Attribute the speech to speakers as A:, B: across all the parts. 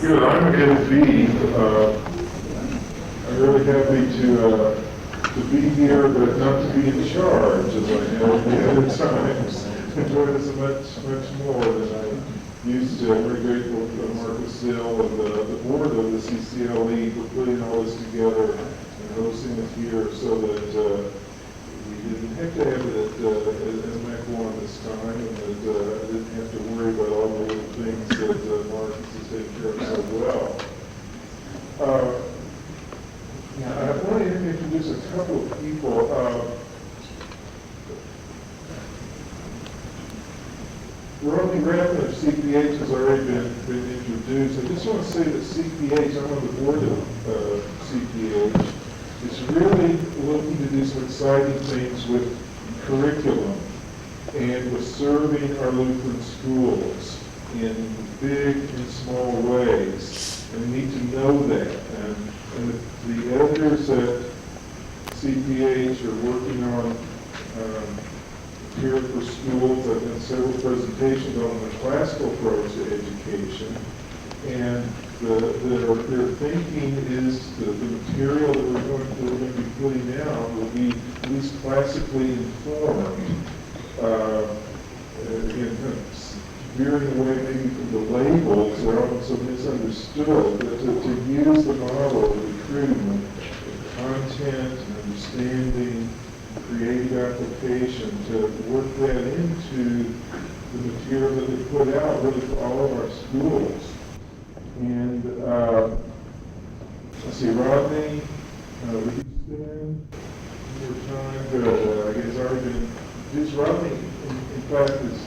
A: Good. I'm NV. I'm really happy to be here, but not to be in charge, as I have the other times. Enjoyed this much more than I used to. I'm very grateful to Marcus Sill and the board of the CCLE for putting all this together and hosting it here so that we didn't have to have it at MAC1 this time, and that I didn't have to worry about all the little things that Marcus has taken care of so well. I wanted to introduce a couple of people. Rodney Rathman of CPH has already been introduced. I just want to say that CPH, I'm on the board of CPH, is really looking to do some exciting things with curriculum and with serving our Lutheran schools in big and small ways. And we need to know that. And the editors at CPH are working on here for schools. I've done several presentations on the classical approach to education, and their thinking is that the material that we're going to be putting out will be at least classically informed, veering away maybe from the labels that are often so misunderstood, but to use the model of recruitment, content, and understanding, creative application, to work that into the material that we put out really for all of our schools. And let's see, Rodney, Houston, more time, but I guess already been introduced. Rodney, in fact, is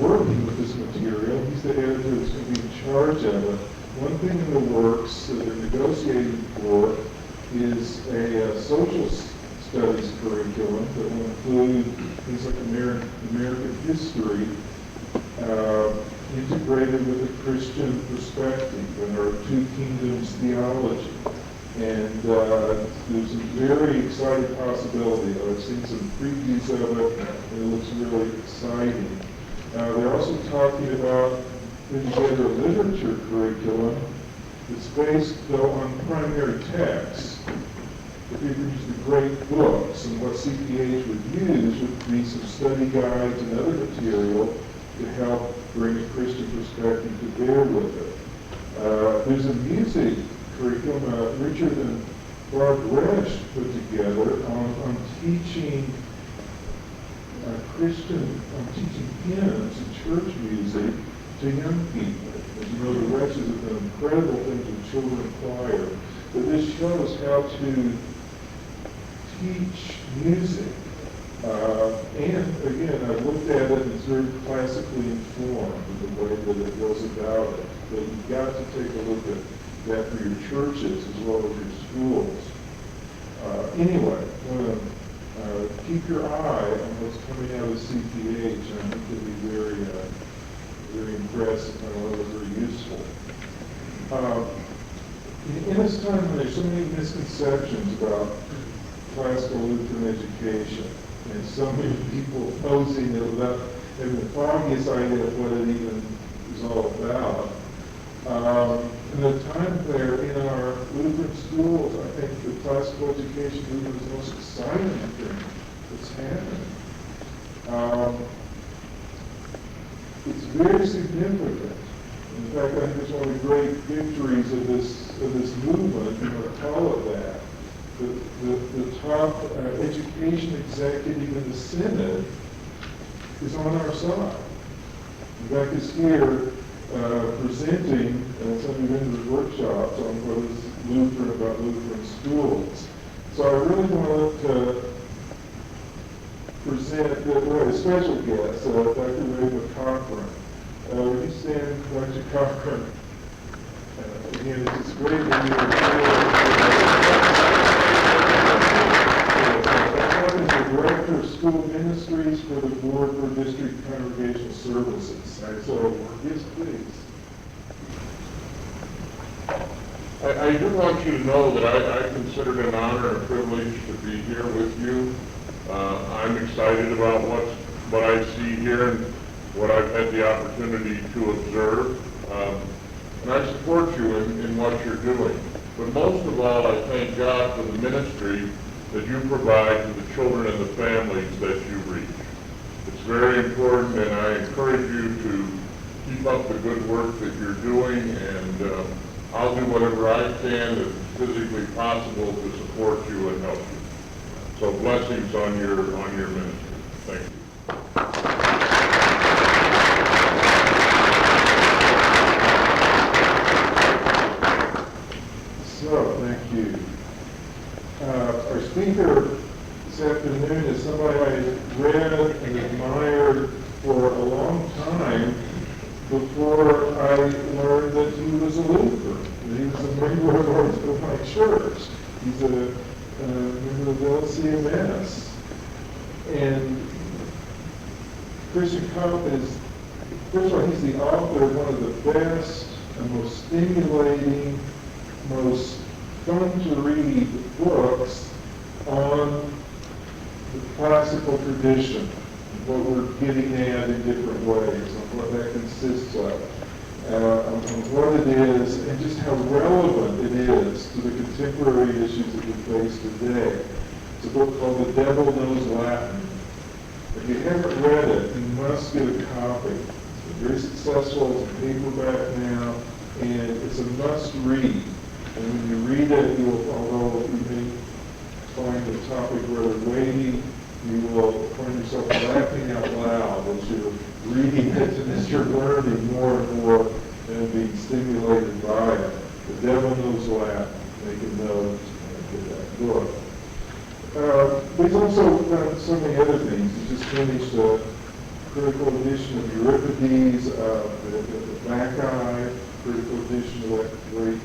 A: working with this material. He's the editor that's going to be in charge of it. One thing in the works that they're negotiating for is a social studies curriculum that will include things like American history, integrated with a Christian perspective and our two kingdoms theology. And there's a very exciting possibility. I've seen some previews of it, and it looks really exciting. They're also talking about putting together a literature curriculum that's based, though, on primary texts. If we use the great books, and what CPH would use would be some study guides and other material to help bring a Christian perspective to bear with it. There's a music curriculum Richard and Barb Resch put together on teaching teaching hymns and church music to young people. As you know, the Resches have done incredible things with children choir. But this shows how to teach music. And again, I've looked at it and it's very classically informed in the way that it goes about it. But you've got to take a look at that for your churches as well as your schools. Anyway, keep your eye on what's coming out of CPH, and I think it'll be very impressive and very useful. In this time when there's so many misconceptions about classical Lutheran education, and so many people posing it without having the foggiest idea of what it even is all about, in the time there in our Lutheran schools, I think the classical education movement is the most exciting thing that's happening. It's very significant. In fact, I think it's one of the great victories of this movement, if you want to call it that. The top education executive in the Synod is on our side. In fact, is here presenting some of the workshops on what is Lutheran about Lutheran schools. So I really want to present a special guest, Dr. William Cochran. Would you stand, Dr. Cochran? Again, it's just great that you are here. Cochran is the Director of School Ministries for the Board for District Congregational Services. So, yes, please.
B: I do want you to know that I consider it an honor and privilege to be here with you. I'm excited about what I see here and what I've had the opportunity to observe. And I support you in what you're doing. But most of all, I thank God for the ministry that you provide to the children and the families that you reach. It's very important, and I encourage you to keep up the good work that you're doing, and I'll do whatever I can that's physically possible to support you and help you. So blessings on your ministry. Thank you.
A: So, thank you. Our speaker this afternoon is somebody I read and admired for a long time before I learned that he was a Lutheran. He was a member of my church. He's a member of the LCMS. And Christian Kopff is, first of all, he's the author of one of the best and most stimulating, most fun to read books on the classical tradition, what we're getting at in different ways, on what that consists of, on what it is, and just how relevant it is to the contemporary issues that we face today. It's a book called The Devil Knows Latin. If you haven't read it, you must get a copy. It's been very successful. It's a paperback now, and it's a must-read. And when you read it, you will, although you may find the topic rather weighty, you will find yourself laughing out loud as you're reading it and as you're learning more and more and being stimulated by it. The Devil Knows Latin. Make a note and get that book. He's also done so many other things. He just finished a critical edition of Euripides, the Bacchae, critical edition of that great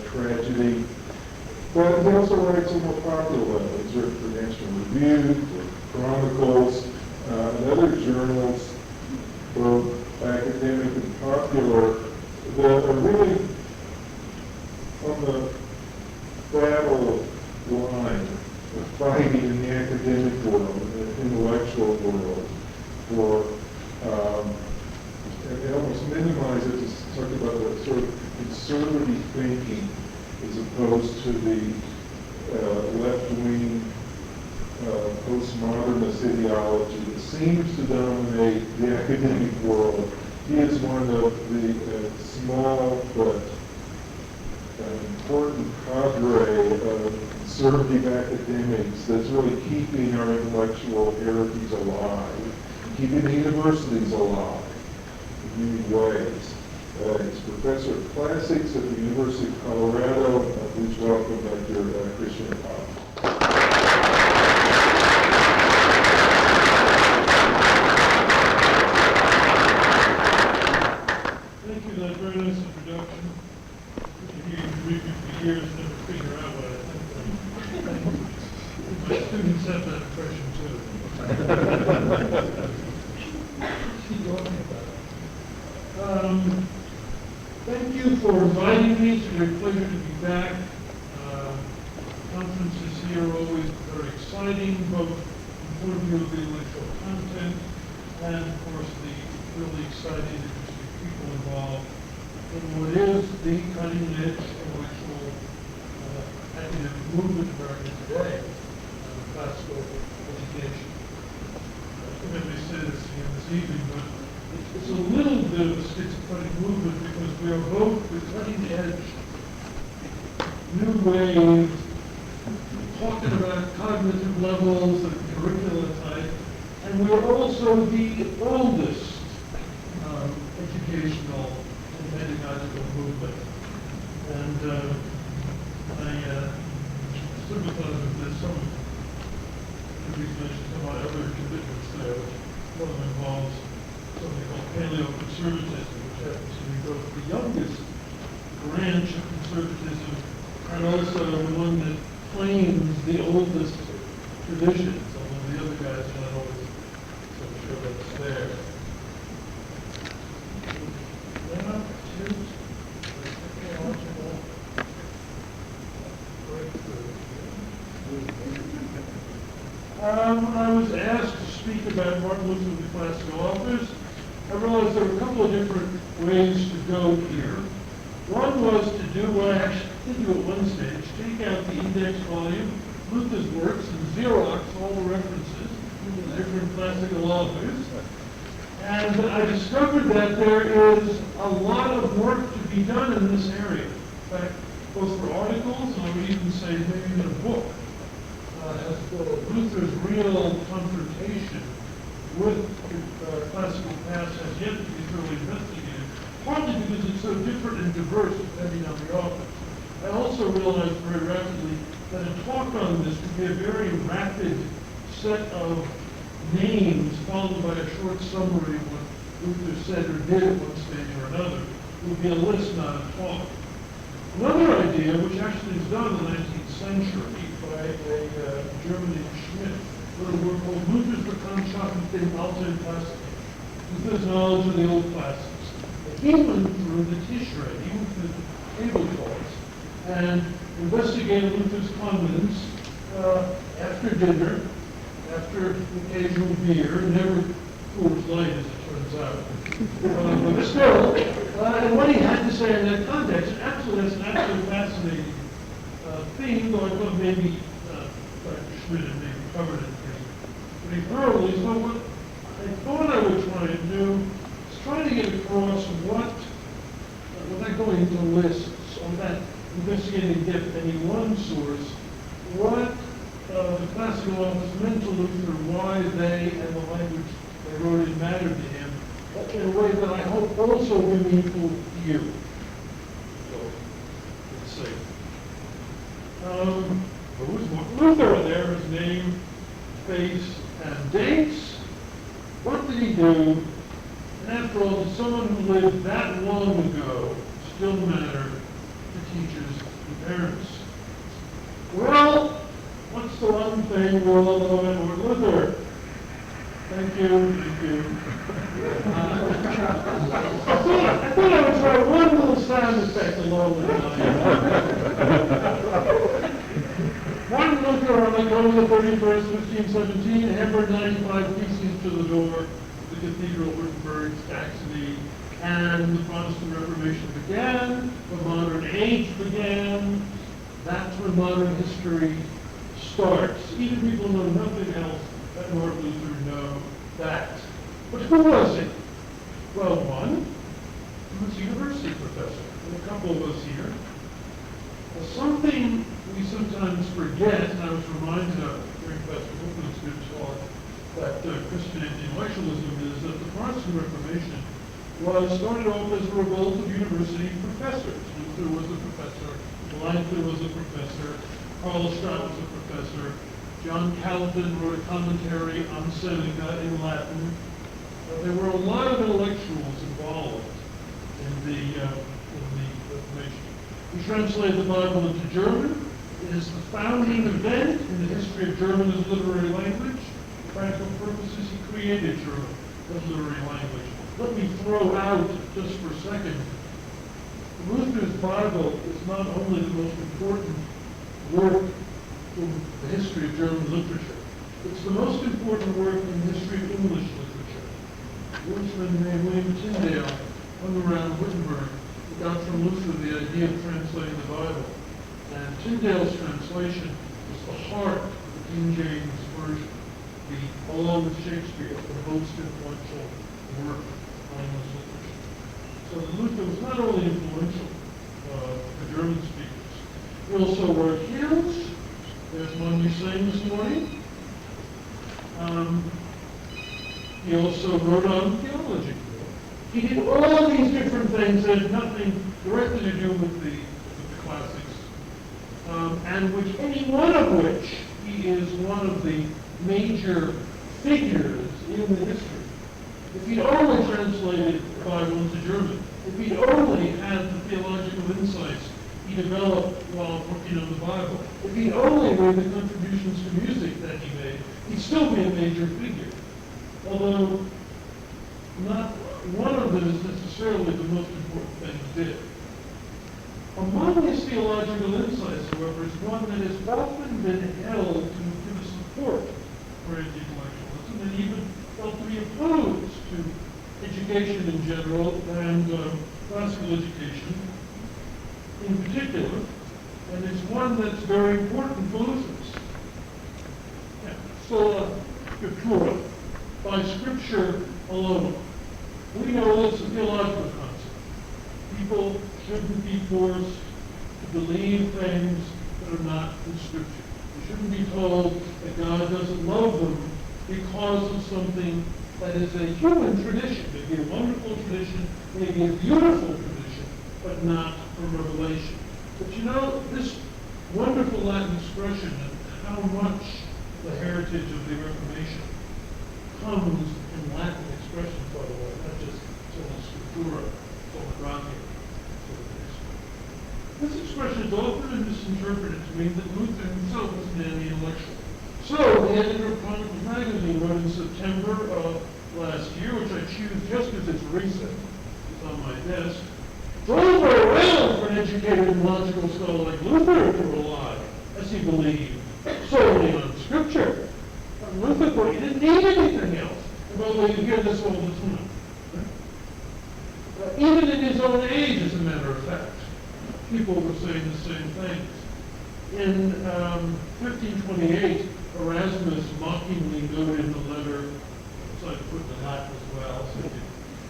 A: tragedy. But he also writes on more popular level. He's written for National Review, for Chronicles, and other journals, both academic and popular, that are really on the battle line of fighting in the academic world, in the intellectual world, for and almost minimize it to talk about the sort of conservative thinking as opposed to the left-wing postmodernist ideology that seems to dominate the academic world. He is one of the small but important cadre of conservative academics that's really keeping our intellectual heritage alive, keeping the universities alive in many ways. He's professor of classics at the University of Colorado. Please welcome Dr. Christian Kopff.
C: Thank you. That's a very nice introduction. You can read me for years and never figure out what I think. My students have that impression too. Keep talking about it. Thank you for inviting me. It's a great pleasure to be back. Conferences here are always very exciting, both from the point of view of the intellectual content and, of course, the really exciting, interesting people involved in what is the cutting-edge intellectual academic movement in America today, classical education. I think I may say this again this evening, but it's a little bit of a schizophrenic movement because we are both the cutting edge, new wave, talking about cognitive levels and curricula type, and we're also the oldest educational and pedagogical movement. And I sympathize with this. Some of these mentioned some of my other commitments there. One of them involves something called paleoconservatism, which happens to be both the youngest branch of conservatism and also the one that claims the oldest traditions, although the other guys are not always so sure that's there. I was asked to speak about Martin Luther and the classical authors. I realized there were a couple couple of different ways to go here. One was to do what I actually did do at one stage, take out the index volume, Luther's works, and Xerox all the references to the different classical authors. And I discovered that there is a lot of work to be done in this area. In fact, both for articles, and I would even say maybe even a book, as Luther's real confrontation with classical past has yet to be thoroughly investigated, partly because it's so different and diverse depending on the author. I also realized very rapidly that a talk on this would be a very rapid set of names followed by a short summary of what Luther said or did at one stage or another. It would be a list, not a talk. Another idea, which actually was done in the 19th century by a German named Schmidt, wrote a work called Luther's Bekanntschaft mit dem alten Klassik, Luther's knowledge of the old classics. He went through the Tishrei, he went through the table talks, and investigated Luther's comments after dinner, after occasional beer, never Coors Light as it turns out. But still, and what he had to say in that context, that's an absolutely fascinating theme, though I thought maybe Dr. Schmidt had maybe covered it pretty thoroughly. So what I thought I would try and do is try to get across what, without going into lists, on that investigating depth any one source, what the classical authors meant to Luther, why they and the language they wrote in mattered to him, in a way that I hope also will be meaningful to you. So, let's see. Who's Luther there? His name, face, and dates. What did he do? And after all, did someone who lived that long ago still matter to teachers and parents? Well, what's the one thing we'll love about Luther? Thank you, thank you. I thought I would try one little sound effect along the line. One Luther on October the 31st, 1517, hammered 95 pieces to the door of the Cathedral of Wittenberg, Saxony, and the Protestant Reformation began, the modern age began. That's when modern history starts. Even people who know nothing else that Martin Luther know that. But who was he? Well, one, he was a university professor, and a couple of us here. Well, something we sometimes forget, and I was reminded of during Professor Whitman's good talk, that Christian intellectualism is that the Protestant Reformation started off as a revolt of university professors. Luther was a professor, Melanchthon was a professor, Karlstadt was a professor, John Calvin wrote a commentary on Seneca in Latin. There were a lot of intellectuals involved in the Reformation. He translated the Bible into German. It is the founding event in the history of German as literary language. For practical purposes, he created German as literary language. Let me throw out, just for a second, Luther's Bible is not only the most important work in the history of German literature, it's the most important work in the history of English literature. A Englishman named William Tyndale hung around Wittenberg who got from Luther the idea of translating the Bible. And Tyndale's translation was the heart of the King James Version, along with Shakespeare, the most influential work on English literature. So Luther was not only influential for German speakers, he also wrote hymns. There's one we sang this morning. He also wrote on theology. He did all these different things that had nothing directly to do with the classics, and which any one of which he is one of the major figures in the history. If he'd only translated the Bible into German, if he'd only had the theological insights he developed while working on the Bible, if he'd only made the contributions to music that he made, he'd still be a major figure. Although not one of them is necessarily the most important thing he did. Among his theological insights, however, is one that has often been held to give support for anti-intellectualism and even felt to be opposed to education in general and classical education in particular, and it's one that's very important for Lutherans. Yeah. Sola scriptura, by scripture alone. We know this is a theological concept. People shouldn't be forced to believe things that are not in scripture. They shouldn't be told that God doesn't love them because of something that is a human tradition, maybe a wonderful tradition, maybe a beautiful tradition, but not from revelation. But you know, this wonderful Latin expression and how much the heritage of the Reformation comes in Latin expressions, by the way, not just sola scriptura, sola gratia. This expression is often misinterpreted to mean that Luther himself was an anti-intellectual. So, the editor of Chronicles magazine wrote in September of last year, which I choose just because it's recent, it's on my desk, it's all very well for an educated and logical scholar like Luther to rely, as he believed, solely on Scripture. But Luther thought he didn't need anything else. And by the way, you hear this all the time. Even in his own age, as a matter of fact, people were saying the same things. In 1528, Erasmus mockingly noted in the letter, so I put the Latin as well, so you can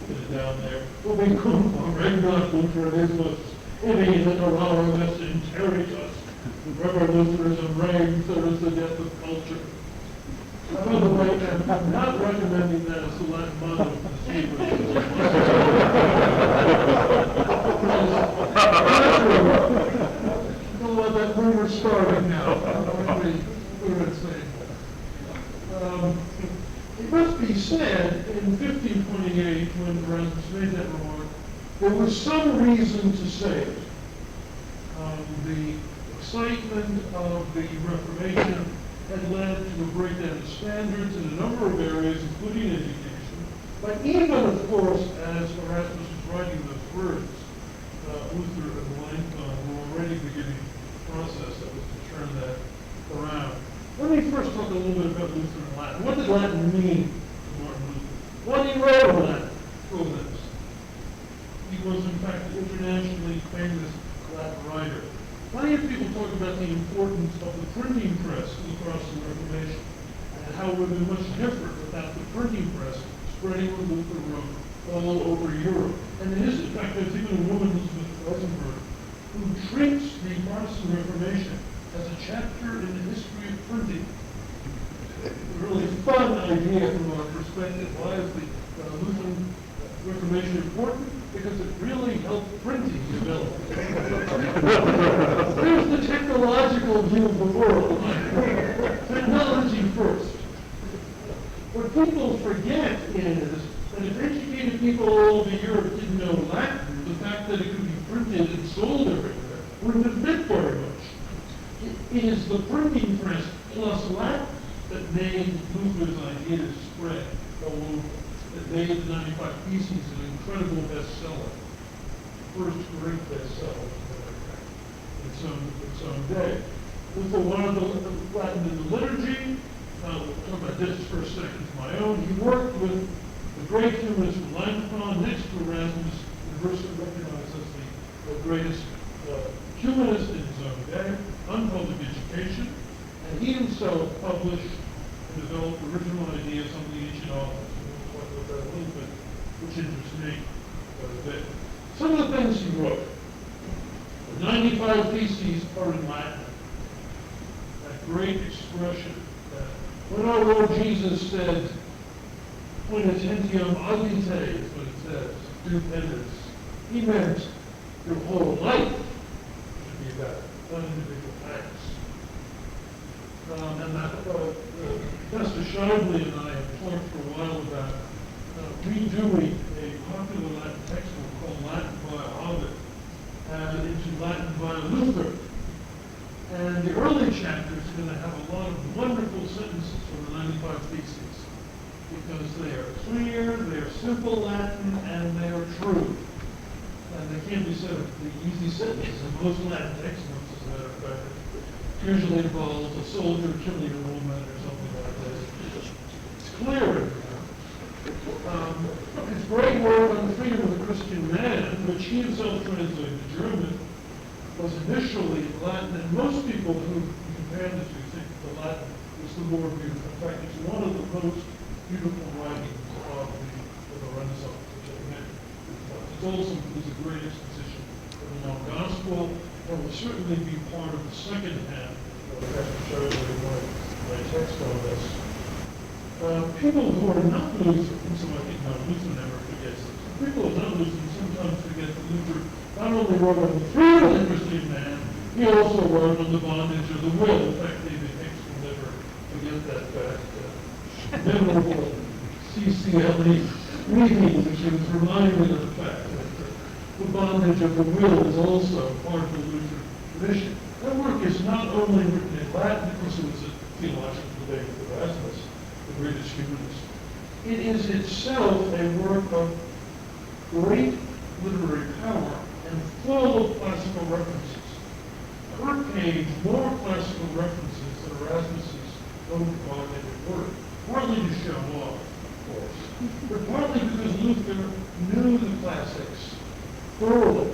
C: get it down there. Ubi cum regnat Lutheranismus, ibi literarum est interitus. Wherever Lutheranism reigns, there is the death of culture. By the way, I'm not recommending that as the Latin motto of the Hebrew. Don't let that rumor starting now. It must be said, in 1528, when Erasmus made that remark, there was some reason to say it. The excitement of the Reformation had led to a breakdown of standards in a number of areas, including education. But even, of course, as Erasmus was writing those words, Luther and Melanchthon were already beginning the process that was to turn that around. Let me first talk a little bit about Luther and Latin. What did Latin mean to Martin Luther? What he wrote in Latin? Covenants. He was, in fact, an internationally famous Latin writer. Plenty of people talk about the importance of the printing press in the Protestant Reformation and how it would be much different without the printing press spreading what Luther wrote all over Europe. And in fact, there's even a woman, Elizabeth Rosenberg, who treats the Protestant Reformation as a chapter in the history of printing. A really fun idea from our perspective. Why is the Lutheran Reformation important? Because it really helped printing develop. There's the technological view of the world. Technology first. What people forget is that if educated people all over Europe didn't know Latin, the fact that it could be printed and sold everywhere wouldn't have meant very much. It is the printing press plus Latin that made Luther's ideas spread all over. That made the 95 Theses an incredible bestseller. First great bestseller in some day. Luther wanted the Latin in the liturgy. We'll talk about this for a second of my own. He worked with the great humanist Melanchthon next to Erasmus, universally recognized as the greatest humanist in his own day, on public education, and he himself published and developed original ideas on the ancient authors. We'll talk about that a little bit, which interests me quite a bit. Some of the things he wrote. The 95 Theses are in Latin. That great expression that when our Lord Jesus said, "Poenitentiam audite," is what it says, do penance, he meant your whole life should be about one individual acts. And that Pastor Shively and I have talked for a while about redoing a popular Latin textbook called Latin via Ovid into Latin via Luther. And the early chapters are going to have a lot of wonderful sentences from the 95 Theses because they are clear, they are simple Latin, and they are true. And they can't be said of the easy sentences in most Latin textbooks, as a matter of fact. It usually involves a soldier killing a woman or something like that. It's clear. It's great Christian man, which he himself translated to German, was initially Latin, and most people who compare the two think the Latin is the more beautiful. In fact, it's one of the most beautiful writings of the Renaissance, which I meant. It's also was a great exposition of the known gospel, and will certainly be part of the second half of Pastor Shirley, my text on this. People who are not Lutheran, so I think not Lutheran never forgets this. People who are not Lutheran sometimes forget that Luther not only wrote on the freedom of the Christian man, he also wrote on the bondage of the will. In fact, David Hicks will never forget that fact. Memorable CCLE reading, which was reminded of the fact that the bondage of the will is also part of the Lutheran tradition. That work is not only written in Latin, because it was a theological debate with Erasmus, the greatest humanist. It is itself a work of great literary power and full of classical references. Per page, more classical references than Erasmus's own voluntary work, partly to show off, of course, but partly because Luther knew the classics thoroughly,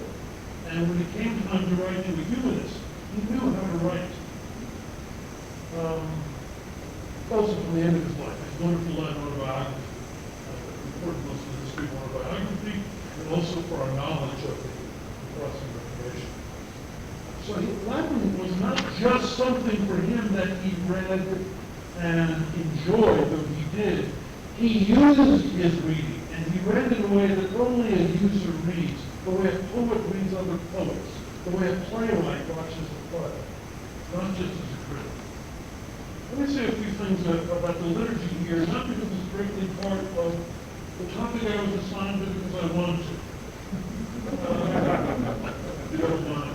C: and when it came time to write to a humanist, he knew how to write. Also from the end of his life, his wonderful Latin autobiography, important most of the history of autobiography, and also for our knowledge of the Protestant Reformation. So Latin was not just something for him that he read and enjoyed, though he did. He used his reading, and he read in a way that only a user reads, the way a poet reads other poets, the way a playwright watches a play, not just as a critic. Let me say a few things about the liturgy here, not because it's greatly part of the topic I was assigned, but because I wanted to. If you don't mind.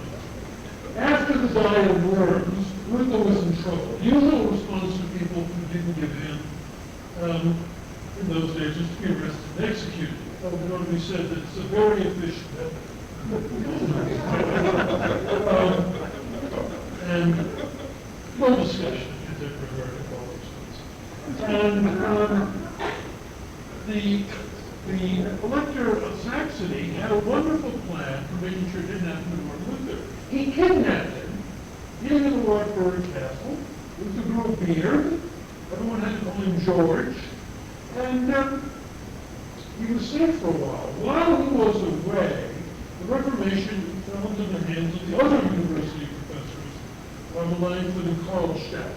C: After the Diet of Worms, Luther was in trouble. The usual response to people who didn't give in those days was to be arrested and executed. It ought to be said that it's a very efficient method. And no discussion of contemporary politics. And the elector of Saxony had a wonderful plan for making sure it didn't happen to Martin Luther. He kidnapped him, hid him in the Wartburg Castle. Luther grew a beard. Everyone had to call him George. And he was safe for a while. While he was away, the Reformation fell into the hands of the other university professors, Langford and Karlstadt.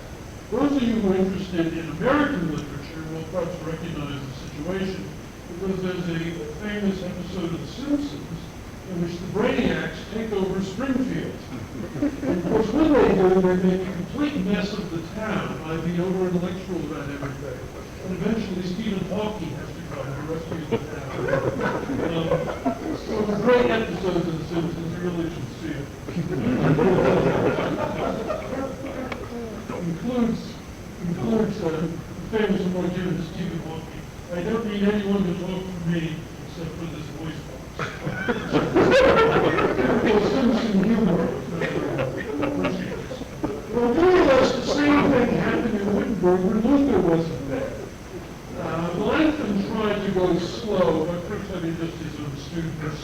C: Those of you who are interested in American literature will perhaps recognize the situation, because there's a famous episode of The Simpsons in which the Brainiacs take over Springfield. And of course, when they do, they make a complete mess of the town by being over-intellectual about everything. And eventually Stephen Hawking has to come to rescue the town. So it's a great episode of The Simpsons. You really should see it. Includes famous and more given Stephen Hawking. I don't need anyone to talk for me except for this voice box. Simpson humor. Well, more or less the same thing happened in Wittenberg when Luther wasn't there. Melanchthon tried to go slow, but first having just his own students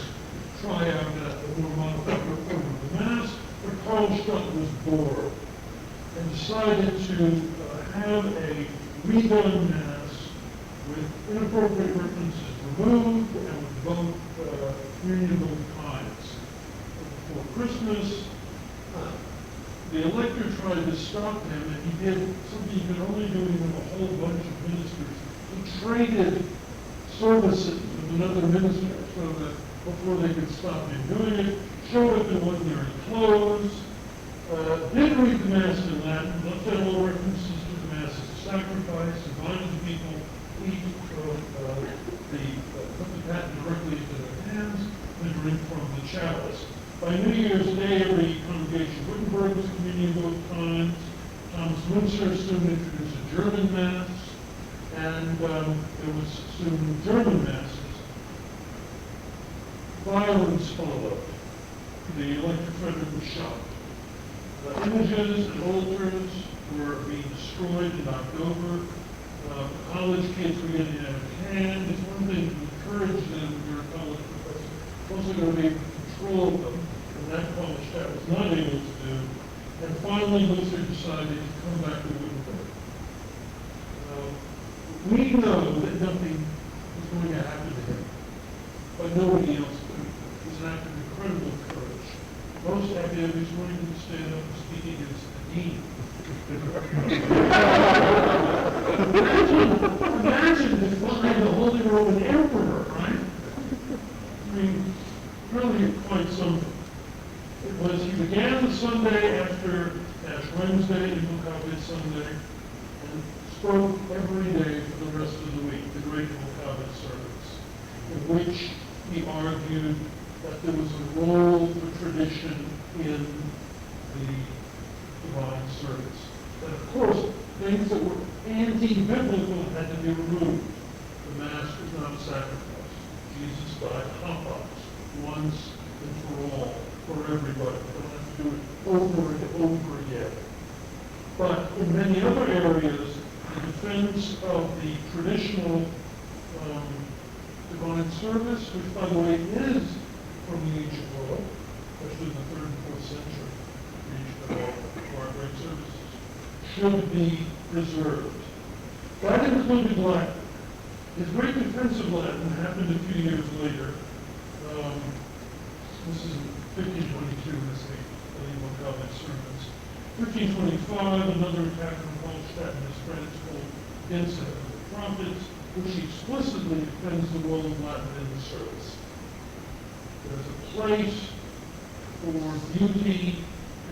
C: try out a more modified form of the Mass, but Karlstadt was bored and decided to have a redone Mass with inappropriate references removed and with both communion of both kinds. Before Christmas, the elector tried to stop him, and he did something he could only do with a whole bunch of ministers. He traded services with another minister so that before they could stop him doing it, showed up in ordinary clothes, did read the Mass in Latin, left out all references to the Mass as a sacrifice, invited the people to eat put the paten directly into their hands, and drink from the chalice. By New Year's Day, every congregation in Wittenberg was communion both times. Thomas Müntzer soon introduced a German Mass, and there was soon German Masses. Violence followed. The elector Frederick was shot. Images and altars were being destroyed and knocked over. College kids were getting out of hand. It's one thing to encourage them, you're a college professor, also going to be able to control them, and that college staff was not able to do. And finally, Luther decided to come back to Wittenberg. We know that nothing was going to happen to him, but nobody else could. It was an act of incredible courage. Most academics weren't even stand up and speak against the dean. Imagine defying the Holy Roman Emperor, right? I mean, really quite something. It was, he began the Sunday after Ash Wednesday and Mukabit Sunday, and spoke every day for the rest of the week, the great Mukabit service, in which he argued that there was a role for tradition in the divine service. That, of course, things that were anti-biblical had to be removed. The Mass was not a sacrifice. Jesus died hot once and for all, for everybody. We don't have to do it over and over again. But in many other areas, the defense of the traditional divine service, which, by the way, is from the ancient world, especially in the 3rd and 4th century, region of all our great services, should be preserved. That included Latin. His great defense of Latin happened a few years later. This is 1522, this is the Mukabit sermons. 1525, another attack on Hallstatt and his friends called Incident of the Prophets, which explicitly defends the role of Latin in the service. There's a place for beauty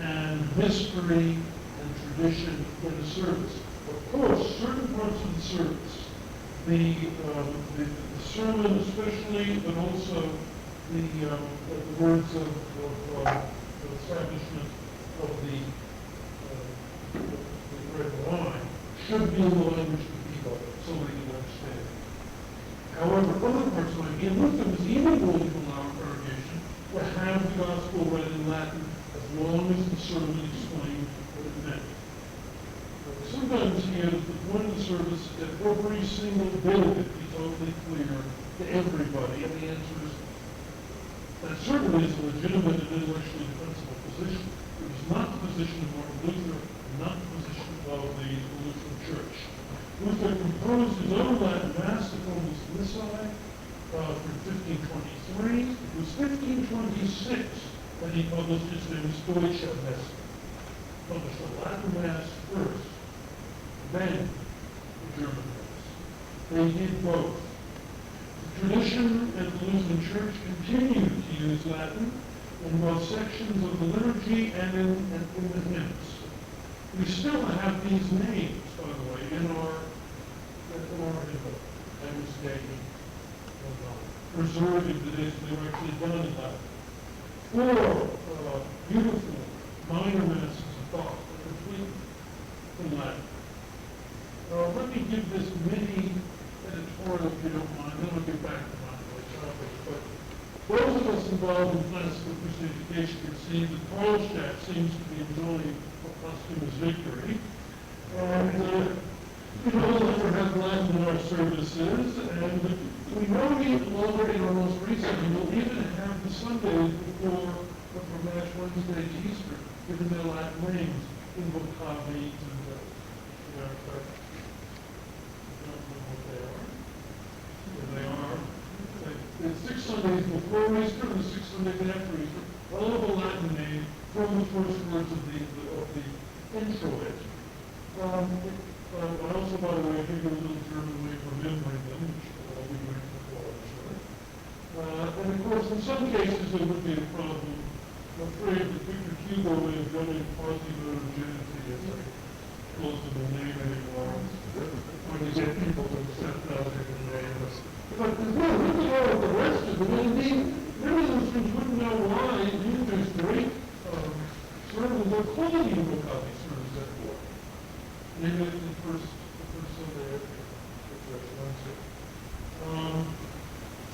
C: and mystery and tradition in the service. Of course, certain parts of the service, the sermon especially, but also the words of establishment of the bread and wine, should be in the language of the people, so they can understand. However, other parts might be, and Luther was even willing to allow congregation to have the gospel read in Latin as long as the sermon explained what it meant. We sometimes hear that the point of the service is that every single bit of it be totally clear to everybody, and the answer is that certainly is a legitimate and intellectually defensible position. It was not the position of Martin Luther, not the position of the Lutheran Church. Luther composed his own Latin Mass, the Formus Missae, from 1523. It was 1526 that he published his famous Deutsche Messe. Published the Latin Mass first, then the German Mass. They did both. The tradition at the Lutheran Church continued to use Latin in both sections of the liturgy and in the hymns. We still have these names, by the way, in our hymn book. Amos Dei, preserved in the days they were actually done in Latin. 4 beautiful minor masses of thought that are complete in Latin. Let me give this mini editorial, if you don't mind, then I'll get back to my topic. But those of us involved in classical Christian education can see that Hallstatt seems to be enjoying a posthumous victory. And we no longer have Latin in our services, and we know even longer in our most recent, and we'll even have the Sundays before from Ash Wednesday to Easter, given their Latin names in Vocabit and they are. The 6 Sundays before Easter and the 6 Sundays after Easter, all of the Latin name from the first words of the introit. I also, by the way, I think a little German way of remembering them, which will be great for college, right? And of course, in some cases, there would be a problem. I'm afraid that Victor Hugo may have done it quasi-virginity as a plausible name anymore. When you get people to accept that as a name. But there's no really all of the rest of them. Indeed, many Muslims wouldn't know why Luther's great sermons are called Vocabit sermons that war. Maybe it's the first Sunday after Wednesday.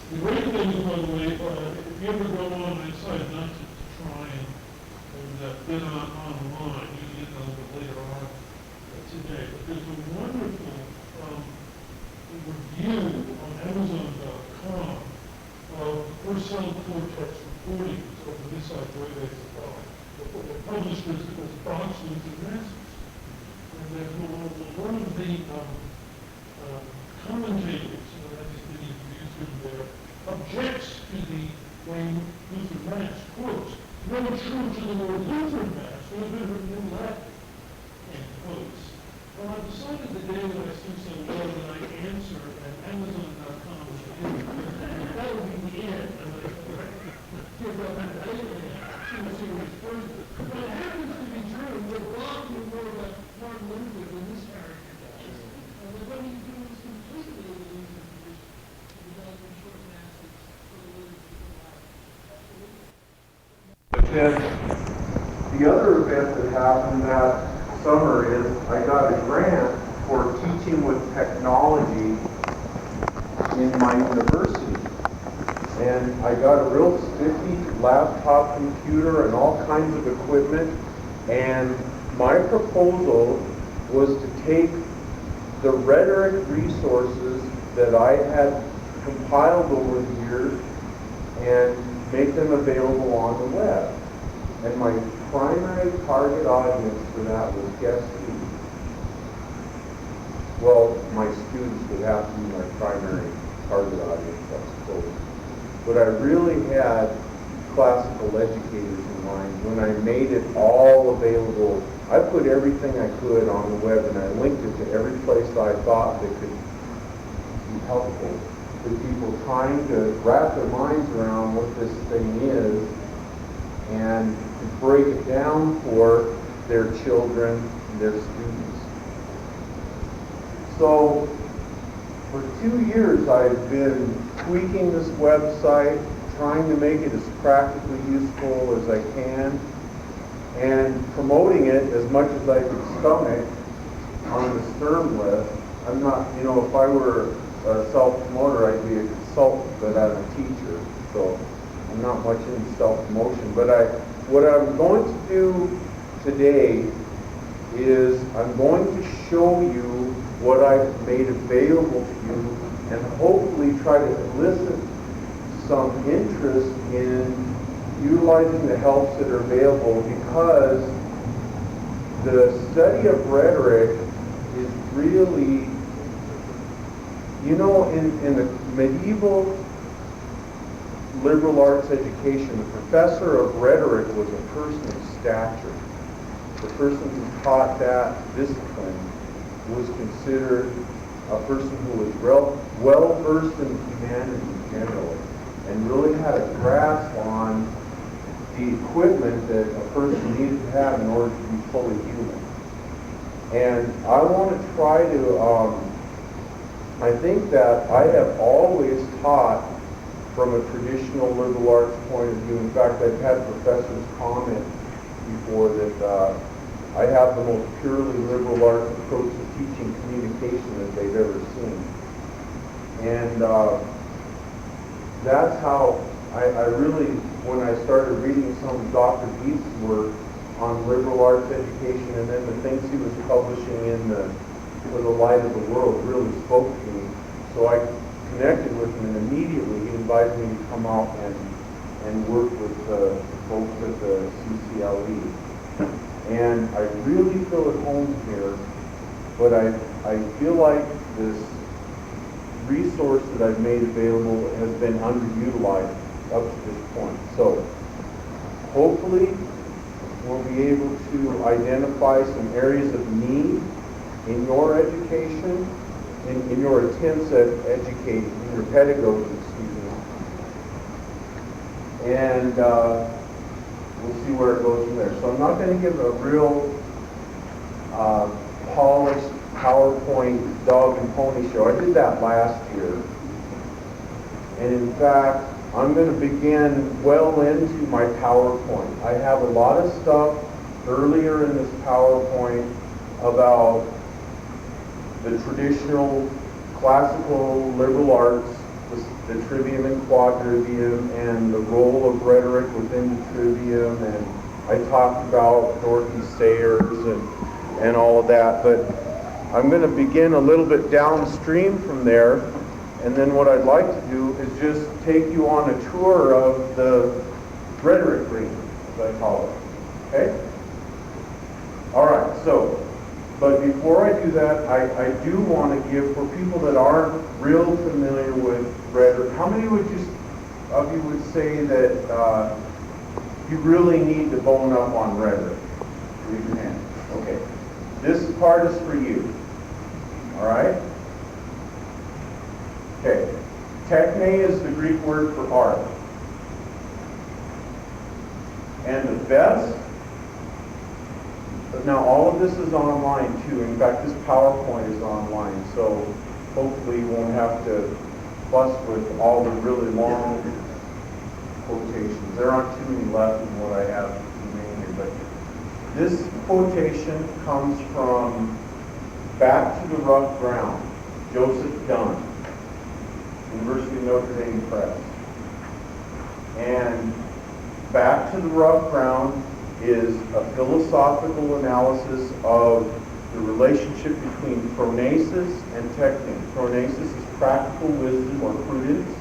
C: The great thing is, by the way, if you ever go on, I decided not to try and get online. You can get it a little bit later on today. But there's a wonderful review on Amazon.com of cell cortex recordings of the Missile Wave published as Bronx Lutheran Masters. And that one of the commentators, I think many of you used him there, objects to the Wayne Lutheran Mass, quotes, "No true to the Lord Lutheran Mass would have been written in Latin," end quotes. Well, I decided the day that I see so well that I answer at Amazon.com with the interview. That would be the end. And I give up and series first. But it happens to be true that Bob knew more about Martin Luther than this character does. And what he's doing is completely in the Lutheran tradition, developing short masses for the Lutheran life.
D: And the other event that happened that summer is I got a grant for teaching with technology in my university. And I got a real spiffy laptop computer and all kinds of equipment. And my proposal was to take the rhetoric resources that I had compiled over the years and make them available on the web. And my primary target audience for that was guess who? Well, my students would have to be my primary target audience, I suppose. But I really had classical educators in mind when I made it all available. I put everything I could on the web and I linked it to every place I thought that could be helpful to people trying to wrap their minds around what this thing is and to break it down for their children and their students. So for 2 years I've been tweaking this website, trying to make it as practically useful as I can, and promoting it as much as I could stomach on the STERM list. I'm not, if I were a self-promoter, I'd be a consultant, but I'm a teacher, so I'm not much into self-promotion. But what I'm going to do today is I'm going to show you what I've made available to you and hopefully try to elicit some interest in utilizing the helps that are available, because the study of rhetoric is really, in the medieval liberal arts education, the professor of rhetoric was a person of stature. The person who taught that discipline was considered a person who was well-versed in humanities generally and really had a grasp on the equipment that a person needed to have in order to be fully human. And I want to try to, I think that I have always taught from a traditional liberal arts point of view. In fact, I've had professors comment before that I have the most purely liberal arts approach to teaching communication that they've ever seen. And that's how I really, when I started reading some of Dr. Beath's work on liberal arts education, and then the things he was publishing in For the Light of the World really spoke to me. So I connected with him, and immediately he invited me to come out and work with the folks at the CCLE. And I really feel at home here, but I feel like this resource that I've made available has been underutilized up to this point. So hopefully we'll be able to identify some areas of need in your education, in your attempts at educating, in your pedagogy, and we'll see where it goes from there. So I'm not going to give a real polished PowerPoint dog and pony show. I did that last year. And in fact, I'm going to begin well into my PowerPoint. I have a lot of stuff earlier in this PowerPoint about the traditional classical liberal arts, the trivium and quadrivium, and the role of rhetoric within the trivium, and I talked about Dorothy Sayers and all of that, but I'm going to begin a little bit downstream from there And then what I'd like to do is just take you on a tour of the rhetoric ring, as I call it. Okay? All right, so, but before I do that, I do want to give, for people that aren't real familiar with rhetoric, how many of you would say that you really need to bone up on rhetoric? Raise your hand. Okay. This part is for you. All right? Okay. Techne is the Greek word for art. And the best, now all of this is online too. In fact, this PowerPoint is online, so hopefully you won't have to fuss with all the really long quotations. There aren't too many left in what I have remaining, but this quotation comes from Back to the Rough Ground, Joseph Dunn, University of Notre Dame Press. And Back to the Rough Ground is a philosophical analysis of the relationship between phronesis and techne. Phronesis is practical wisdom or prudence,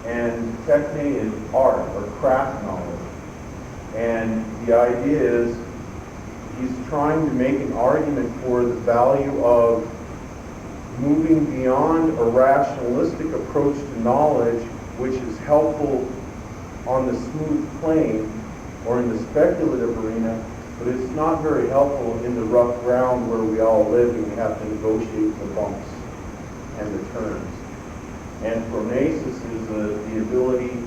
D: and techne is art or craft knowledge. And the idea is he's trying to make an argument for the value of moving beyond a rationalistic approach to knowledge, which is helpful on the smooth plane or in the speculative arena, but it's not very helpful in the rough ground where we all live and we have to negotiate the bumps and the turns. And phronesis is the ability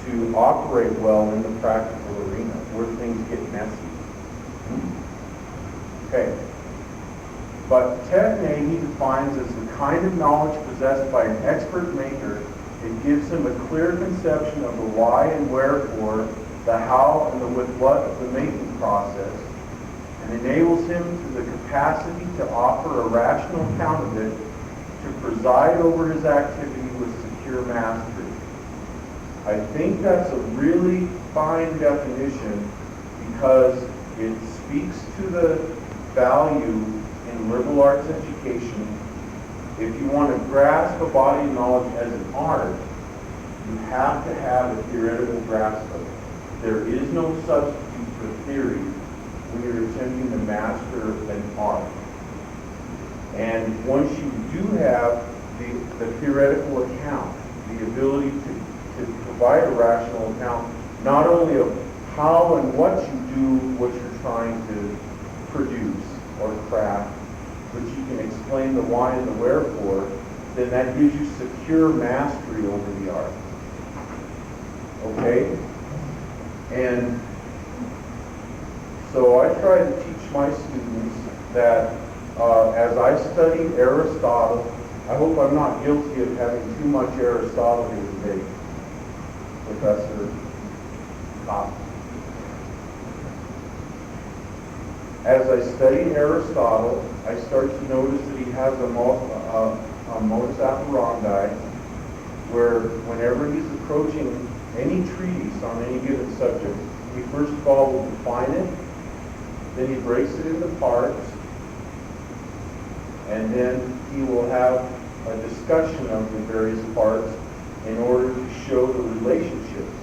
D: to operate well in the practical arena where things get messy. Okay. But techne he defines as the kind of knowledge possessed by an expert maker. It gives him a clear conception of the why and wherefore, the how and the with what of the making process, and enables him to the capacity to offer a rational account of it, to preside over his activity with secure mastery. I think that's a really fine definition because it speaks to the value in liberal arts education. If you want to grasp a body of knowledge as an art, you have to have a theoretical grasp of it. There is no substitute for theory when you're attempting to master an art. And once you do have the theoretical account, the ability to provide a rational account, not only of how and what you do what you're trying to produce or craft, but you can explain the why and the wherefore, then that gives you secure mastery over the art. Okay? And so I try to teach my students that as I study Aristotle, I hope I'm not guilty of having too much Aristotle here today, Professor Kopff. As I study Aristotle, I start to notice that he has a modus operandi where whenever he's approaching any treatise on any given subject, he first of all will define it, then he breaks it into parts, and then he will have a discussion of the various parts in order to show the relationships.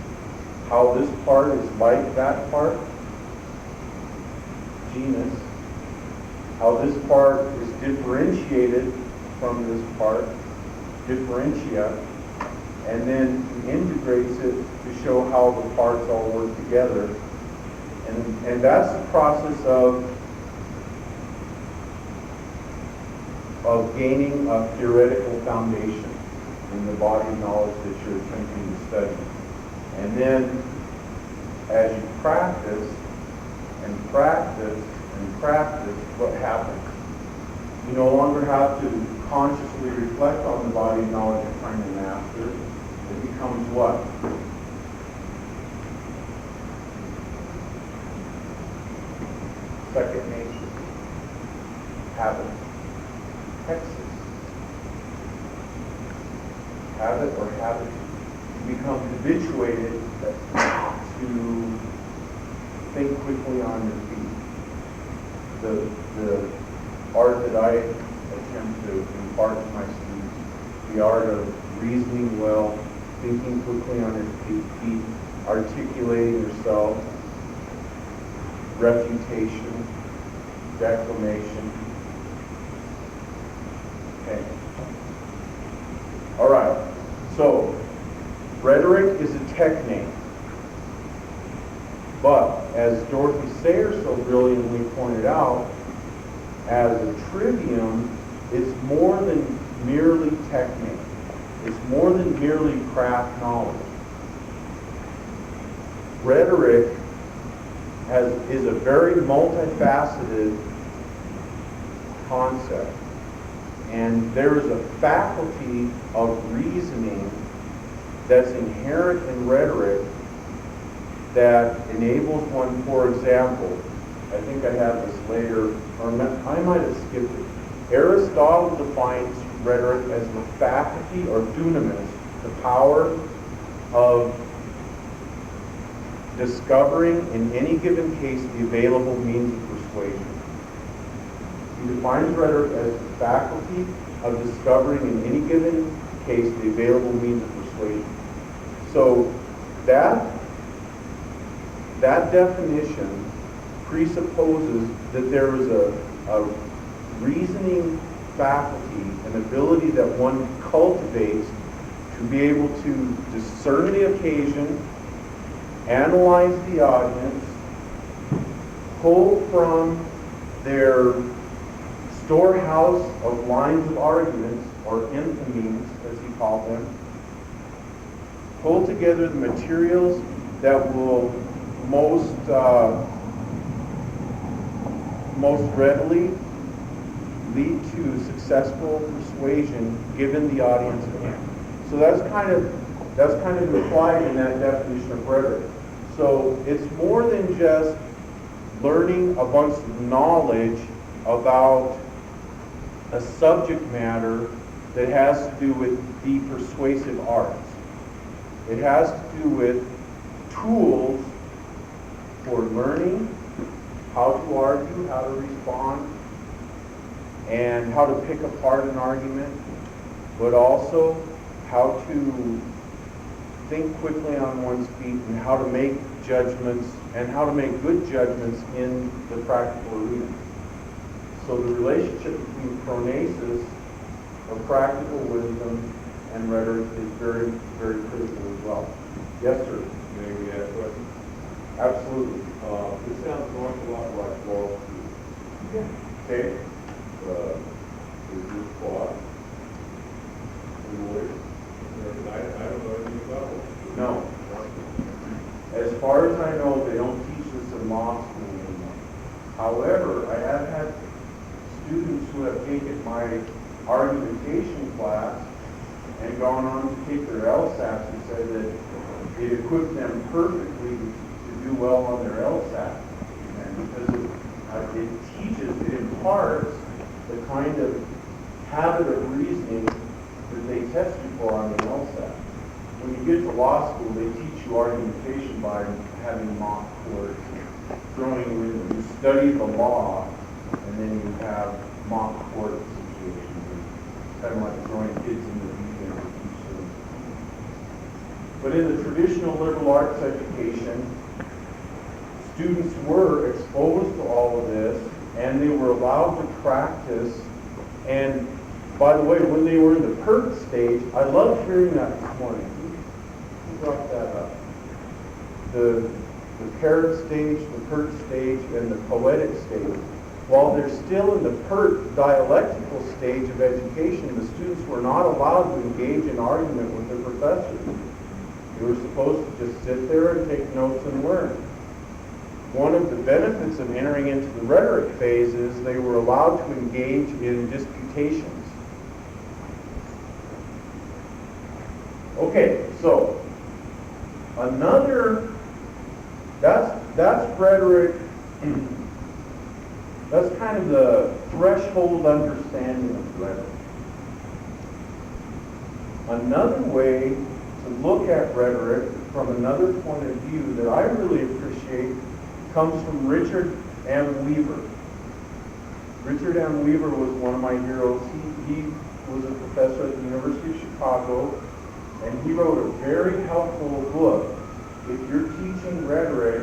D: How this part is like that part, genus, how this part is differentiated from this part, differentia, and then he integrates it to show how the parts all work together. And that's the process of gaining a theoretical foundation in the body of knowledge that you're attempting to study. And then as you practice and practice and practice, what happens? You no longer have to consciously reflect on the body of knowledge you're trying to master. It becomes what? Second nature. Habit. Texas. Habit or habit. You become habituated to think quickly on your feet. The art that I attempt to impart to my students, the art of thinking quickly on your feet, articulating yourself, refutation, declamation. Okay. All right. So, rhetoric is a technique. But, as Dorothy Sayers so brilliantly pointed out, as a trivium, it's more than merely technique. It's more than merely craft knowledge. Rhetoric is a very multifaceted concept. And there is a faculty of reasoning that's inherent in rhetoric that enables one, for example, I think I have this later, or I might have skipped it. Aristotle defines rhetoric as the faculty, or dunamis, the power of discovering in any given case the available means of persuasion. He defines rhetoric as the faculty of discovering in any given case the available means of persuasion. So that definition presupposes that there is a reasoning faculty, an ability that one cultivates to be able to discern the occasion, analyze the audience, pull from their storehouse of lines of arguments, or enthymemes, as he called them, pull together the materials that will most readily lead to successful persuasion given the audience at hand. So that's kind of implied in that definition of rhetoric. So it's more than just learning a bunch of knowledge about a subject matter that has to do with the persuasive arts. It has to do with tools for learning how to argue, how to respond, and how to pick apart an argument, but also how to think quickly on one's feet and how to make judgments and how to make good judgments in the practical arena. So the relationship between phronesis, or practical wisdom, and rhetoric is very, very critical as well. Yes, sir.
E: May we ask questions?
D: Absolutely.
E: This sounds an awful lot like law school.
D: Okay.
E: Is this taught in lawyers? I don't know anything about it.
D: No. As far as I know, they don't teach this in law school anymore. However, I have had students who have taken my argumentation class and gone on to take their LSATs and said that it equipped them perfectly to do well on their LSAT. And because it teaches, it imparts the kind of habit of reasoning that they test you for on the LSAT. When you get to law school, they teach you argumentation by having mock courts, throwing you in. You study the law, and then you have mock court situations, kind of like throwing kids in the deep end to teach them. But in the traditional liberal arts education, students were exposed to all of this, and they were allowed to practice. And by the way, when they were in the PERT stage, I loved hearing that this morning. Who brought that up? The parrot stage, the PERT stage, and the poetic stage. While they're still in the PERT dialectical stage of education, the students were not allowed to engage in argument with their professors. They were supposed to just sit there and take notes and learn. One of the benefits of entering into the rhetoric phase is they were allowed to engage in disputations. Okay, so that's rhetoric. That's kind of the threshold understanding of rhetoric. Another way to look at rhetoric from another point of view that I really appreciate comes from Richard M. Weaver. Richard M. Weaver was one of my heroes. He was a professor at the University of Chicago, And he wrote a very helpful book. If you're teaching rhetoric,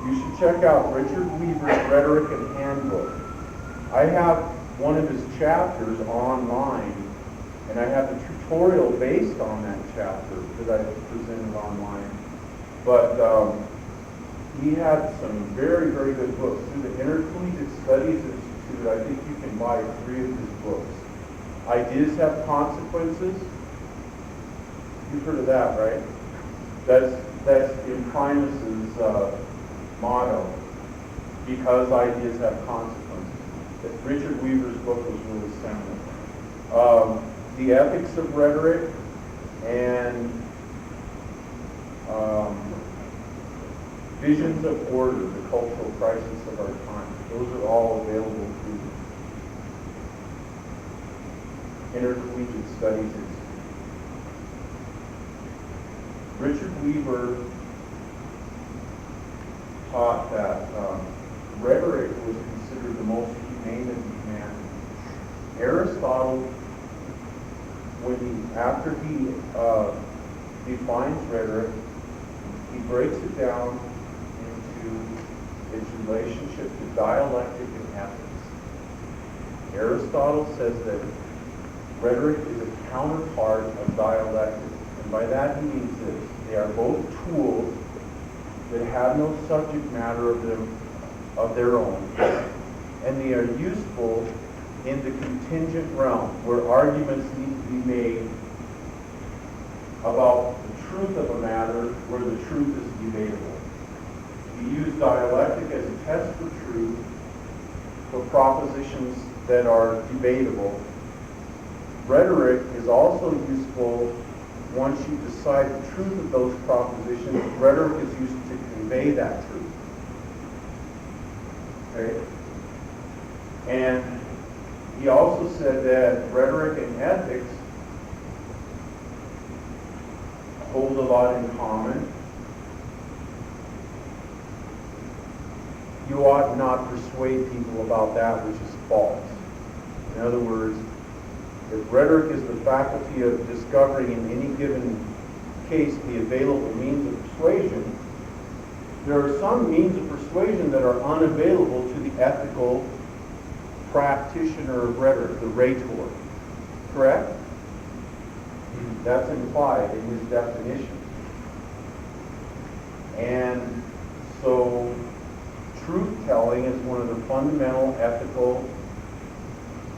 D: you should check out Richard Weaver's Rhetoric and Handbook. I have one of his chapters online, and I have a tutorial based on that chapter that I presented online. But he had some very, very good books. Through the Intercollegiate Studies Institute, I think you can buy 3 of his books. Ideas Have Consequences. You've heard of that, right? That's Imprimus's motto, because ideas have consequences. That Richard Weaver's book was really seminal. The Ethics of Rhetoric and Visions of Order, the Cultural Crisis of Our Time. Those are all available through Intercollegiate Studies Institute. Richard Weaver taught that rhetoric was considered the most humane of humanity. Aristotle, after he defines rhetoric, he breaks it down into its relationship to dialectic and ethics. Aristotle says that rhetoric is a counterpart of dialectic. And by that he means this: they are both tools that have no subject matter of their own, and they are useful in the contingent realm, where arguments need to be made about the truth of a matter where the truth is debatable. You use dialectic as a test for truth for propositions that are debatable. Rhetoric is also useful once you decide the truth of those propositions. Rhetoric is used to convey that truth. Okay? And he also said that rhetoric and ethics hold a lot in common. You ought not persuade people about that which is false. In other words, if rhetoric is the faculty of discovering in any given case the available means of persuasion, there are some means of persuasion that are unavailable to the ethical practitioner of rhetoric, the rhetor. Correct? That's implied in his definition. And so truth-telling is one of the fundamental ethical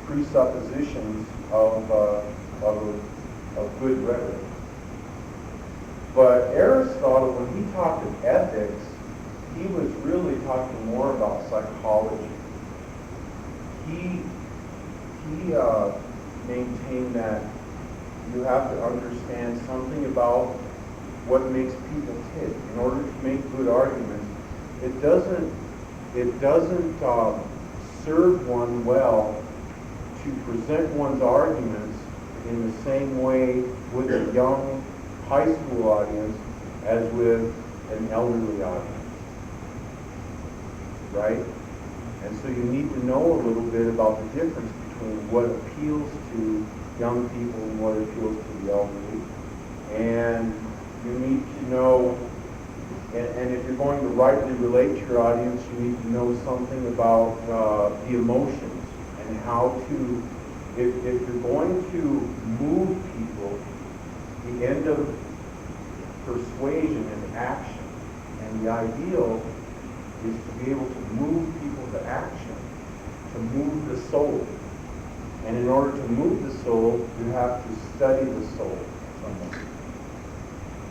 D: presuppositions of good rhetoric. But Aristotle, when he talked of ethics, he was really talking more about psychology. He maintained that you have to understand something about what makes people tick in order to make good arguments. It doesn't serve one well to present one's arguments in the same way with a young high school audience as with an elderly audience, right? And so you need to know a little bit about the difference between what appeals to young people and what appeals to the elderly. And you need to know, and if you're going to rightly relate to your audience, you need to know something about the emotions and how to, if you're going to move people, the end of persuasion is action. And the ideal is to be able to move people to action, to move the soul. And in order to move the soul, you have to study the soul somewhat.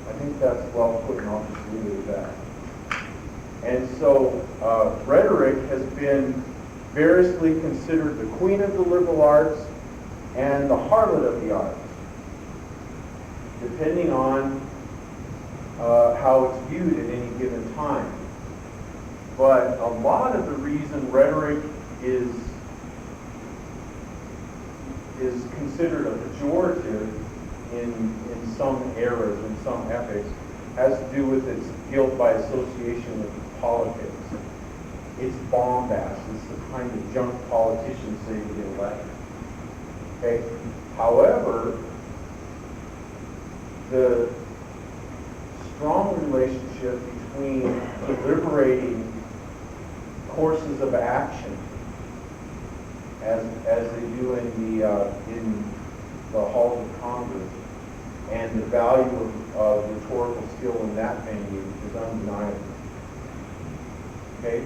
D: I think that's well put, and I'll just leave it at that. And so rhetoric has been variously considered the queen of the liberal arts and the harlot of the arts, depending on how it's viewed at any given time. But a lot of the reason rhetoric is considered a pejorative in some eras, in some epochs, has to do with its guilt by association with politics. It's bombast. It's the kind of junk politicians say to get elected. Okay? However, the strong relationship between deliberating courses of action as they do in the halls of Congress, and the value of rhetorical skill in that venue is undeniable. Okay?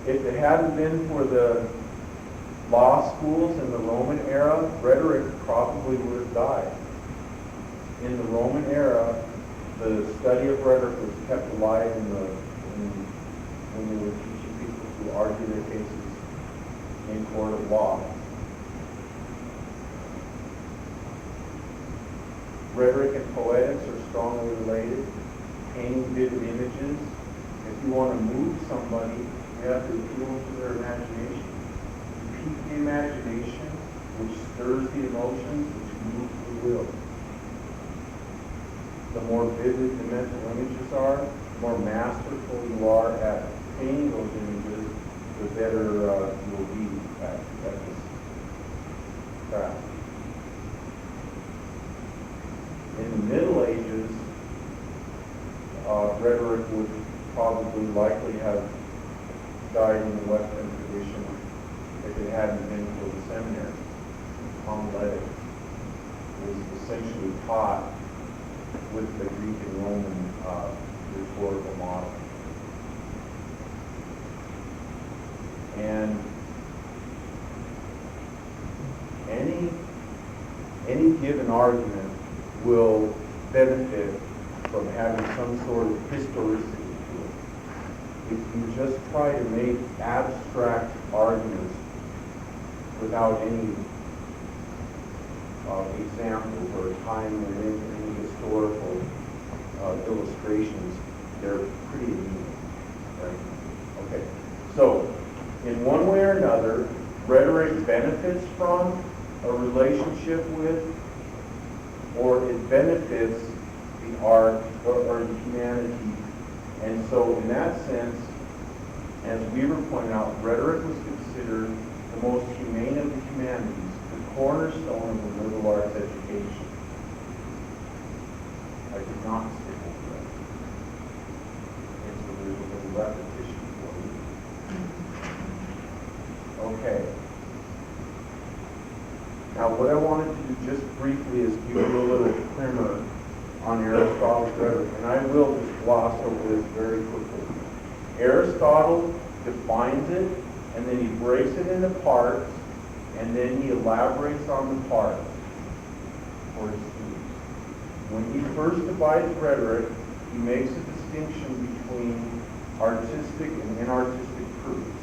D: If it hadn't been for the law schools in the Roman era, rhetoric probably would have died. In the Roman era, the study of rhetoric was kept alive when they were teaching people to argue their cases in court of law. Rhetoric and poetics are strongly related. Painting vivid images. If you want to move somebody, you have to appeal to their imagination. You pique the imagination, which stirs the emotions, which moves the will. The more vivid the mental images are, the more masterful you are at painting those images, the better you'll be at this craft. In the Middle Ages, rhetoric would probably likely have died in the Western tradition if it hadn't been for the seminary. Homiletics was essentially taught with the Greek and Roman rhetorical model. And any given argument will benefit from having some sort of historicity to it. If you just try to make abstract arguments without any examples or time or any historical illustrations, they're pretty anemic, right? Okay, so in one way or another, rhetoric benefits from a relationship with, or it benefits the art or the humanity. And so in that sense, as Weaver pointed out, rhetoric was considered the most humane of the humanities, the cornerstone of the liberal arts education. I did not skip over that. And so there's a little repetition for you. Okay. Now what I wanted to do just briefly is give you a little primer on Aristotle's rhetoric, and I will just gloss over this very quickly. Aristotle defines it, and then he breaks it into parts, and then he elaborates on the parts for his students. When he first divides rhetoric, he makes a distinction between artistic and inartistic proofs.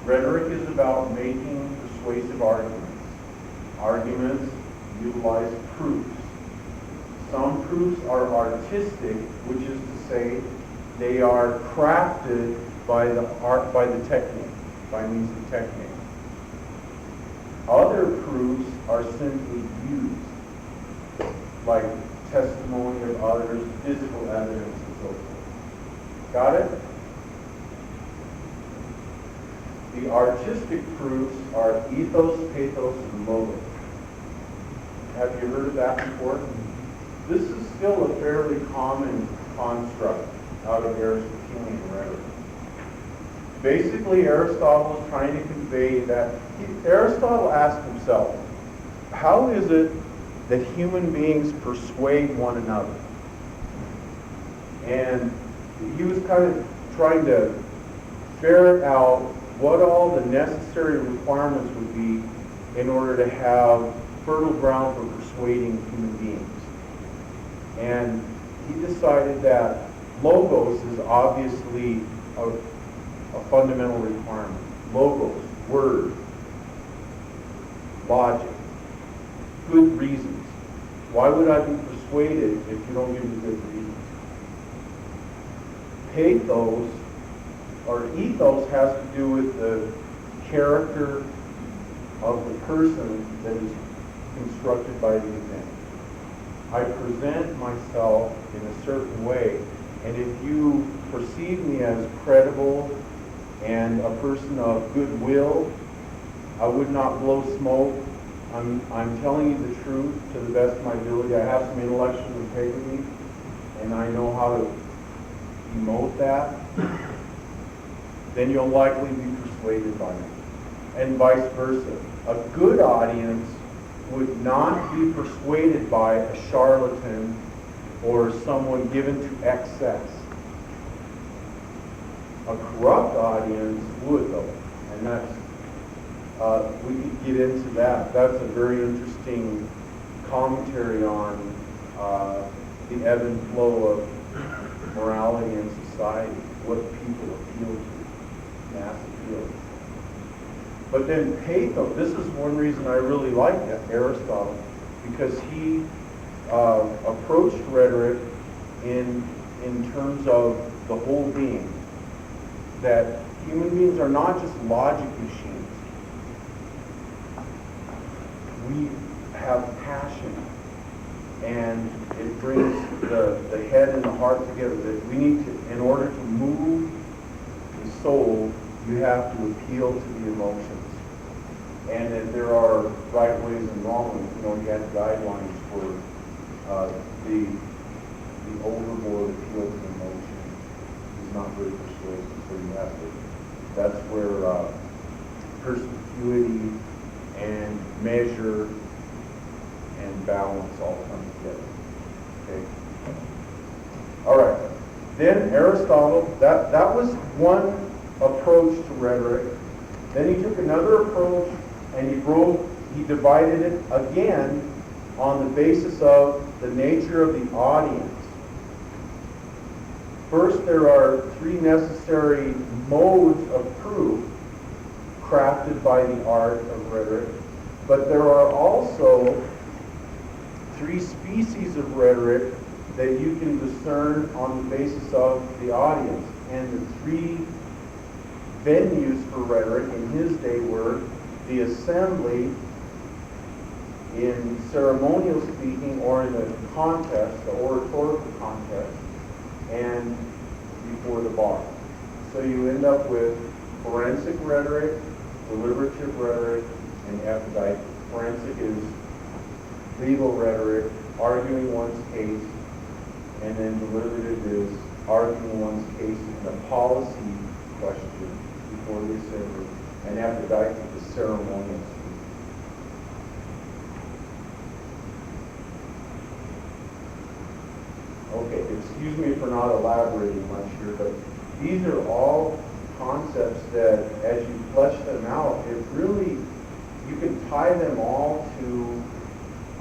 D: Rhetoric is about making persuasive arguments. Arguments utilize proofs. Some proofs are artistic, which is to say they are crafted by the technique, by means of technique. Other proofs are simply used, like testimony of others, physical evidence, and so forth. Got it? The artistic proofs are ethos, pathos, and logos. Have you heard of that before? This is still a fairly common construct out of Aristotelian rhetoric. Basically, Aristotle is trying to convey that, Aristotle asked himself, how is it that human beings persuade one another? And he was kind of trying to ferret out what all the necessary requirements would be in order to have fertile ground for persuading human beings. And he decided that logos is obviously a fundamental requirement. Logos, words, logic, good reasons. Why would I be persuaded if you don't give me good reasons? Pathos, or ethos, has to do with the character of the person that is constructed by the event. I present myself in a certain way, and if you perceive me as credible and a person of goodwill, I would not blow smoke I'm telling you the truth to the best of my ability. I have some intellectual integrity, and I know how to emote that. Then you'll likely be persuaded by me, and vice versa. A good audience would not be persuaded by a charlatan or someone given to excess. A corrupt audience would, though, and that's we could get into that. That's a very interesting commentary on the ebb and flow of morality in society, what people appeal to, mass appeal. But then pathos, this is one reason I really like Aristotle, because he approached rhetoric in terms of the whole being, that human beings are not just logic machines. We have passion, and it brings the head and the heart together. That we need to, in order to move the soul, you have to appeal to the emotions. And that there are right ways and wrong ways. You know, you have guidelines for the overboard appeal to emotion is not very persuasive. So you have to. That's where perspicuity and measure and balance all come together. Okay. All right. Then Aristotle. That was one approach to rhetoric. Then he took another approach and he divided it again on the basis of the nature of the audience. First, there are three necessary modes of proof crafted by the art of rhetoric, but there are also three species of rhetoric that you can discern on the basis of the audience. And the three venues for rhetoric in his day were the assembly, in ceremonial speaking, or in the contest, the oratorical contest, and before the bar. So you end up with forensic rhetoric, deliberative rhetoric, and epidite. Forensic is legal rhetoric, arguing one's case, and then deliberative is arguing one's case in a policy question before the assembly, and epidite is ceremonial speaking. Okay, excuse me for not elaborating much here, but these are all concepts that, as you flesh them out, it really, you can tie them all to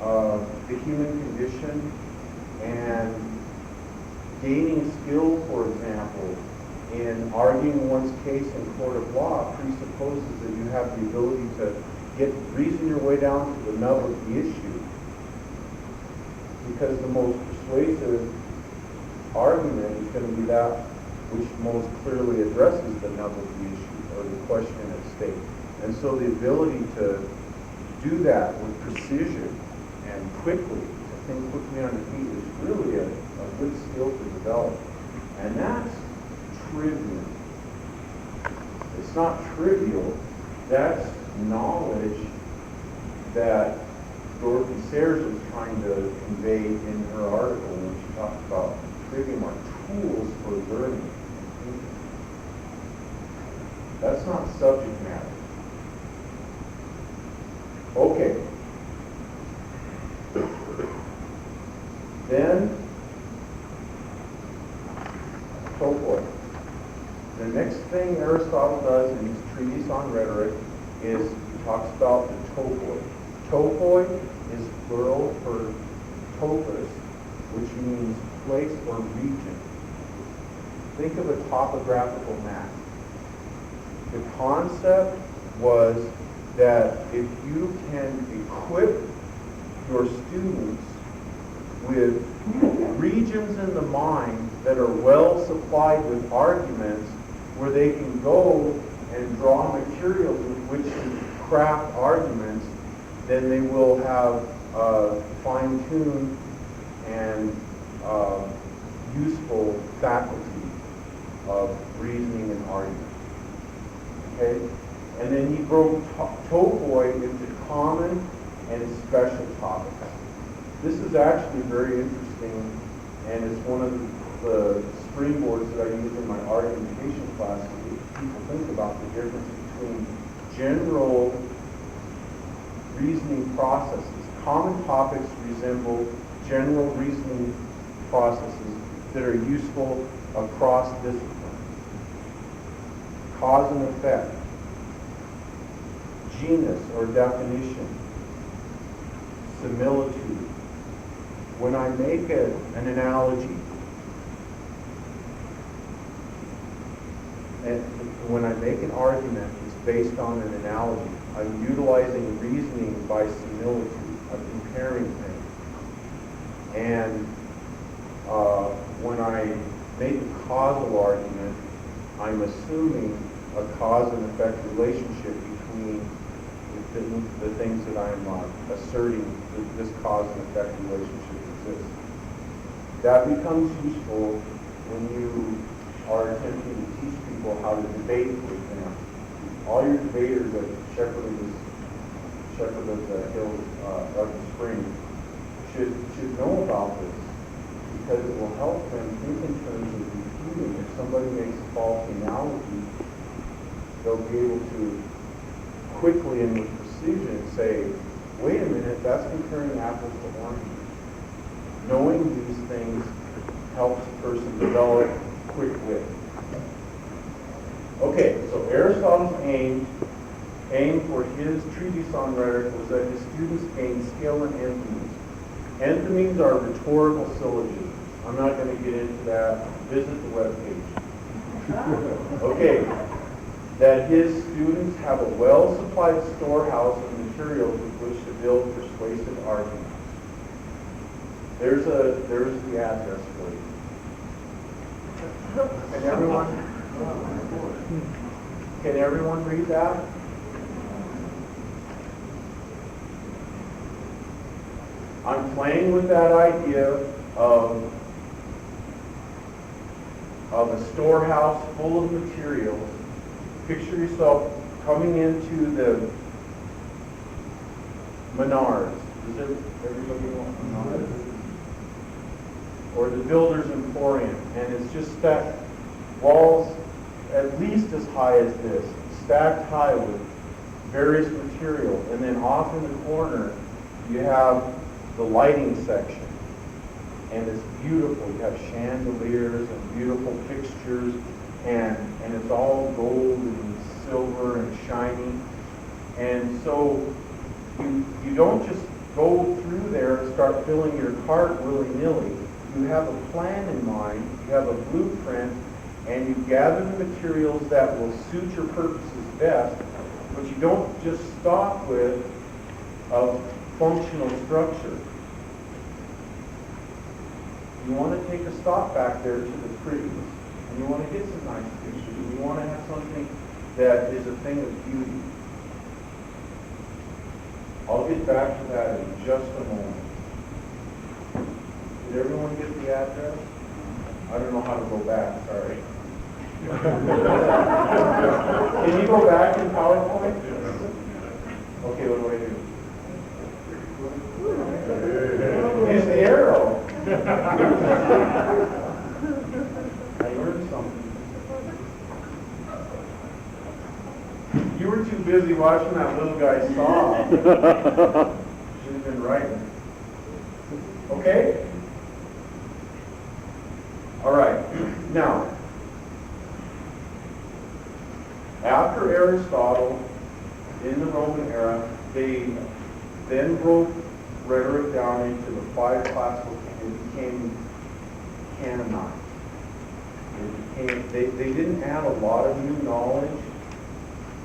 D: the human condition, and gaining skill, for example, in arguing one's case in court of law presupposes that you have the ability to reason your way down to the nub of the issue. Because the most persuasive argument is going to be that which most clearly addresses the nub of the issue or the question at stake. And so the ability to do that with precision and quickly, to think quickly on your feet, is really a good skill to develop. And that's trivial. It's not trivial. That's knowledge that Dorothy Sayers was trying to convey in her article when she talked about trivium are tools for learning and thinking. That's not subject matter. Okay. Then, topoi. The next thing Aristotle does in his treatise on rhetoric is he talks about the topoi. Topoi is plural for topos, which means place or region. Think of a topographical map. The concept was that if you can equip your students with regions in the mind that are well supplied with arguments, where they can go and draw materials with which to craft arguments, then they will have fine-tuned and useful faculty of reasoning and argument. Okay? And then he broke topoi into common and special topics. This is actually very interesting, and it's one of the springboards that I use in my argumentation class to get people think about the difference between general reasoning processes. Common topics resemble general reasoning processes that are useful across disciplines. Cause and effect, genus or definition, similitude. When I make an analogy, and when I make an argument, it's based on an analogy. I'm utilizing reasoning by similitude. I'm comparing things. And when I make a causal argument, I'm assuming a cause and effect relationship between the things that I'm asserting that this cause and effect relationship exists. That becomes useful when you are attempting to teach people how to debate, for example. All your debaters at Shepherd of the Hills of the Spring should know about this, because it will help them think in terms of refuting. If somebody makes a false analogy, they'll be able to quickly and with precision say, wait a minute, that's comparing apples to oranges. Knowing these things helps a person develop quick wit. Okay, so Aristotle's aim for his treatise on rhetoric was that his students gain skill in enthymemes. Enthymemes are rhetorical syllogisms. I'm not going to get into that. Visit the webpage. Okay, that his students have a well-supplied storehouse of materials with which to build persuasive arguments. There's the address for you. Can everyone read that? I'm playing with that idea of a storehouse full of materials. Picture yourself coming into the Menards. Does everybody want Menards? Or the Builder's Emporium, and it's just stacked walls at least as high as this, stacked high with various materials, and then off in the corner you have the lighting section, and it's beautiful. You have chandeliers and beautiful fixtures, and it's all gold and silver and shiny, and so you don't just go through there and start filling your cart willy-nilly. You have a plan in mind, you have a blueprint, and you gather the materials that will suit your purposes best, but you don't just stop with a functional structure. You want to take a stop back there to the pretties, and you want to get some nice pictures, and you want to have something that is a thing of beauty. I'll get back to that in just a moment. Did everyone get the address? I don't know how to go back, sorry. Can you go back in PowerPoint? Okay, what do I do? Use the arrow. I learned something. You were too busy watching that little guy saw. Should have been writing. Okay? All right. Now, after Aristotle, in the Roman era, they then broke rhetoric down into the 5 classical, it became canonized. They didn't add a lot of new knowledge,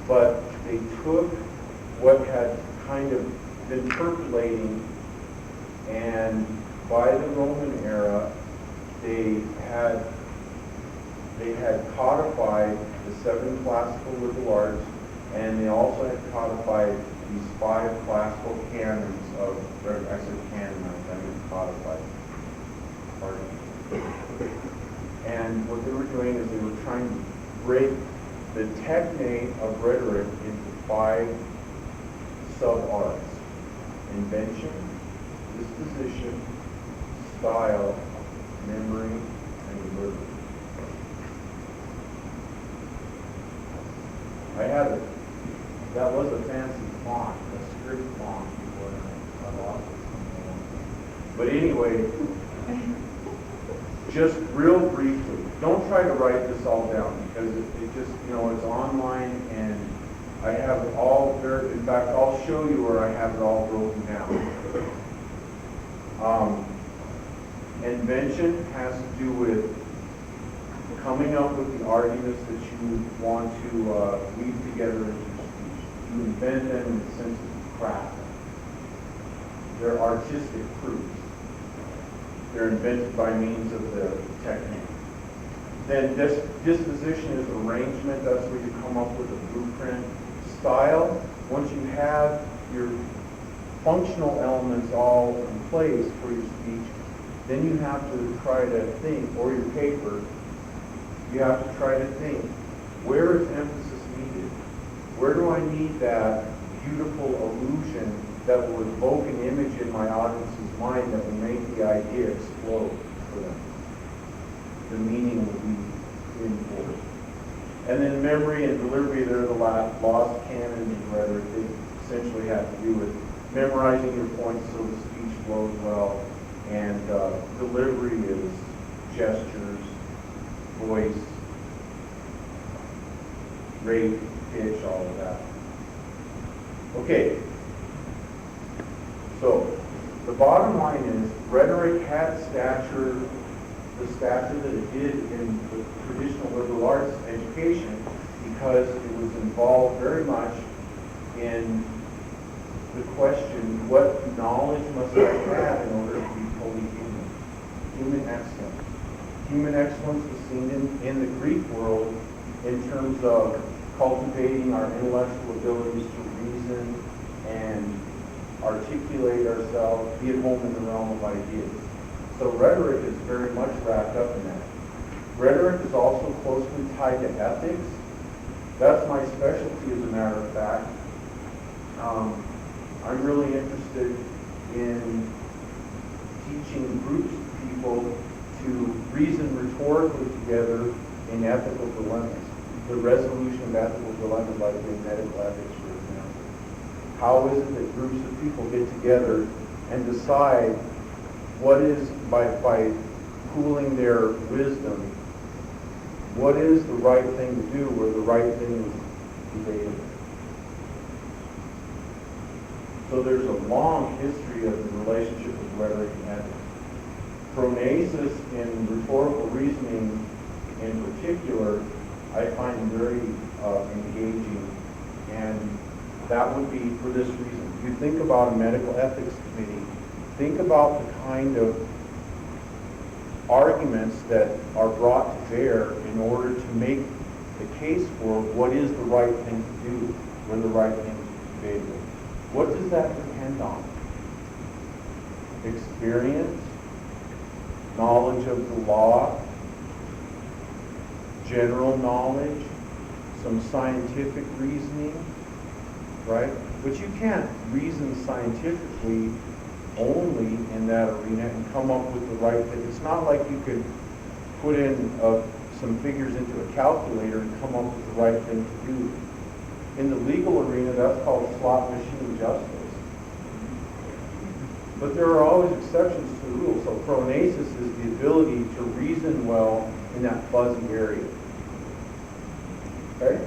D: but they took what had kind of been percolating, and by the Roman era, they had codified the 7 classical liberal arts, and they also had codified these 5 classical canons of rhetoric. I said canonized, I mean codified. Pardon me. And what they were doing is they were trying to break the techne of rhetoric into 5 sub-arts. invention, disposition, style, memory, and delivery. I had it. That was a fancy font, a strict font before I lost it. But anyway, just real briefly, don't try to write this all down because it just, it's online and I have it all there. In fact, I'll show you where I have it all broken down. Invention has to do with coming up with the arguments that you want to weave together into your speech. You invent them in the sense of craft. They're artistic proofs. They're invented by means of the technique. Then disposition is arrangement. That's where you come up with a blueprint. Style, once you have your functional elements all in place for your speech, then you have to try to think, or your paper, you have to try to think, where is emphasis needed? Where do I need that beautiful illusion that will evoke an image in my audience's mind that will make the idea explode for them? The meaning will be reinforced. And then memory and delivery, they're the lost canons of rhetoric. They essentially have to do with memorizing your points so the speech flows well. And delivery is gestures, voice, rate, pitch, all of that. Okay. So the bottom line is rhetoric had stature, the stature that it did in the traditional liberal arts education because it was involved very much in the question, what knowledge must I have in order to be fully human? Human excellence. Human excellence was seen in the Greek world in terms of cultivating our intellectual abilities to reason and articulate ourselves, be at home in the realm of ideas. So rhetoric is very much wrapped up in that. Rhetoric is also closely tied to ethics. That's my specialty, as a matter of fact. I'm really interested in teaching groups of people to reason rhetorically together in ethical dilemmas. The resolution of ethical dilemmas, like in medical ethics, for example. How is it that groups of people get together and decide what is, by pooling their wisdom, what is the right thing to do where the right thing is debated? So there's a long history of the relationship with rhetoric and ethics. Phronesis in rhetorical reasoning in particular, I find very engaging, and that would be for this reason. If you think about a medical ethics committee, think about the kind of arguments that are brought to bear in order to make the case for what is the right thing to do when the right thing is debated. What does that depend on? Experience, knowledge of the law, general knowledge, some scientific reasoning, right? But you can't reason scientifically only in that arena and come up with the right thing. It's not like you could put in some figures into a calculator and come up with the right thing to do. In the legal arena, that's called slot machine justice. But there are always exceptions to the rule. So phronesis is the ability to reason well in that fuzzy area. Okay?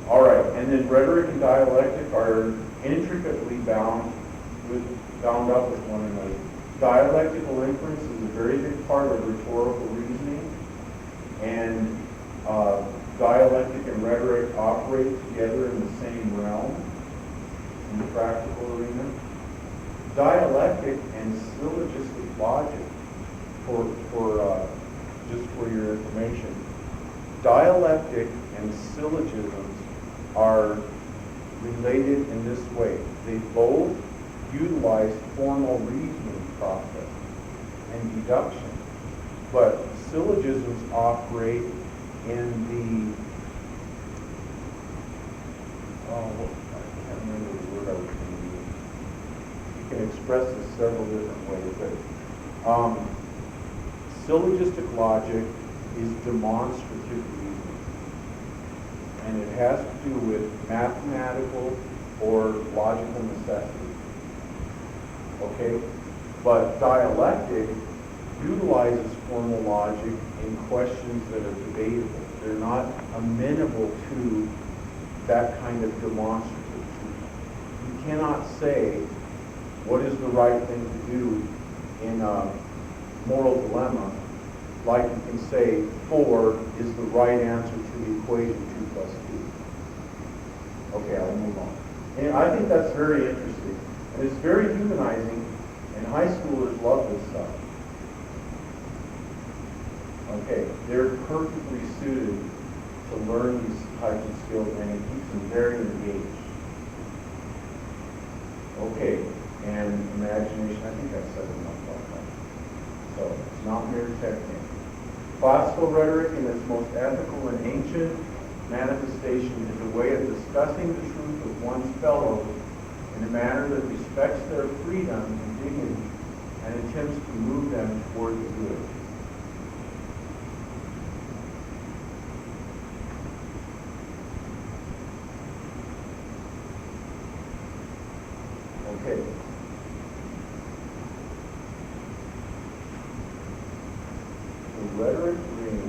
D: All right, and then rhetoric and dialectic are intricately bound up with one another. Dialectical inference is a very big part of rhetorical reasoning, and dialectic and rhetoric operate together in the same realm in the practical arena. Dialectic and syllogistic logic, just for your information, dialectic and syllogisms are related in this way. They both utilize formal reasoning process and deduction, but syllogisms operate in the, I can't remember the word I was going to use. can express this several different ways, but syllogistic logic is demonstrative reasoning. And it has to do with mathematical or logical necessity. Okay? But dialectic utilizes formal logic in questions that are debatable. They're not amenable to that kind of demonstrative truth. You cannot say what is the right thing to do in a moral dilemma like you can say 4 is the right answer to the equation 2 plus 2. Okay, I'll move on. And I think that's very interesting. And it's very humanizing, and high schoolers love this stuff. Okay, they're perfectly suited to learn these types of skills, and it keeps them very engaged. Okay, and imagination, I think I said enough about that. So, it's not mere technique. Classical rhetoric in its most ethical and ancient manifestation is a way of discussing the truth of one's fellows in a manner that respects their freedom and dignity and attempts to move them toward the good. Okay. The rhetoric ring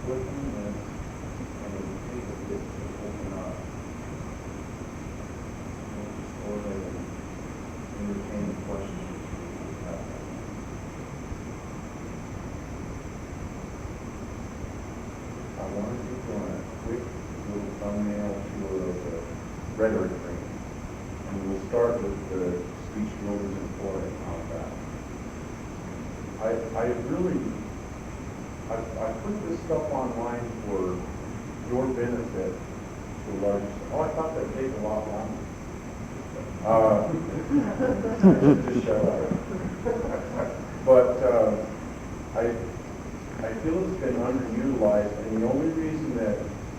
D: click on this, and it will take a bit to open up. Or they can entertain the questions you have. I wanted to do a quick little thumbnail tour of the rhetoric ring. And we'll start with the speech builders and foreign on that. I put this stuff online for your benefit to a large extent. Oh, I thought that'd take a lot longer. Just shut up. But I feel it's been underutilized, and the only reason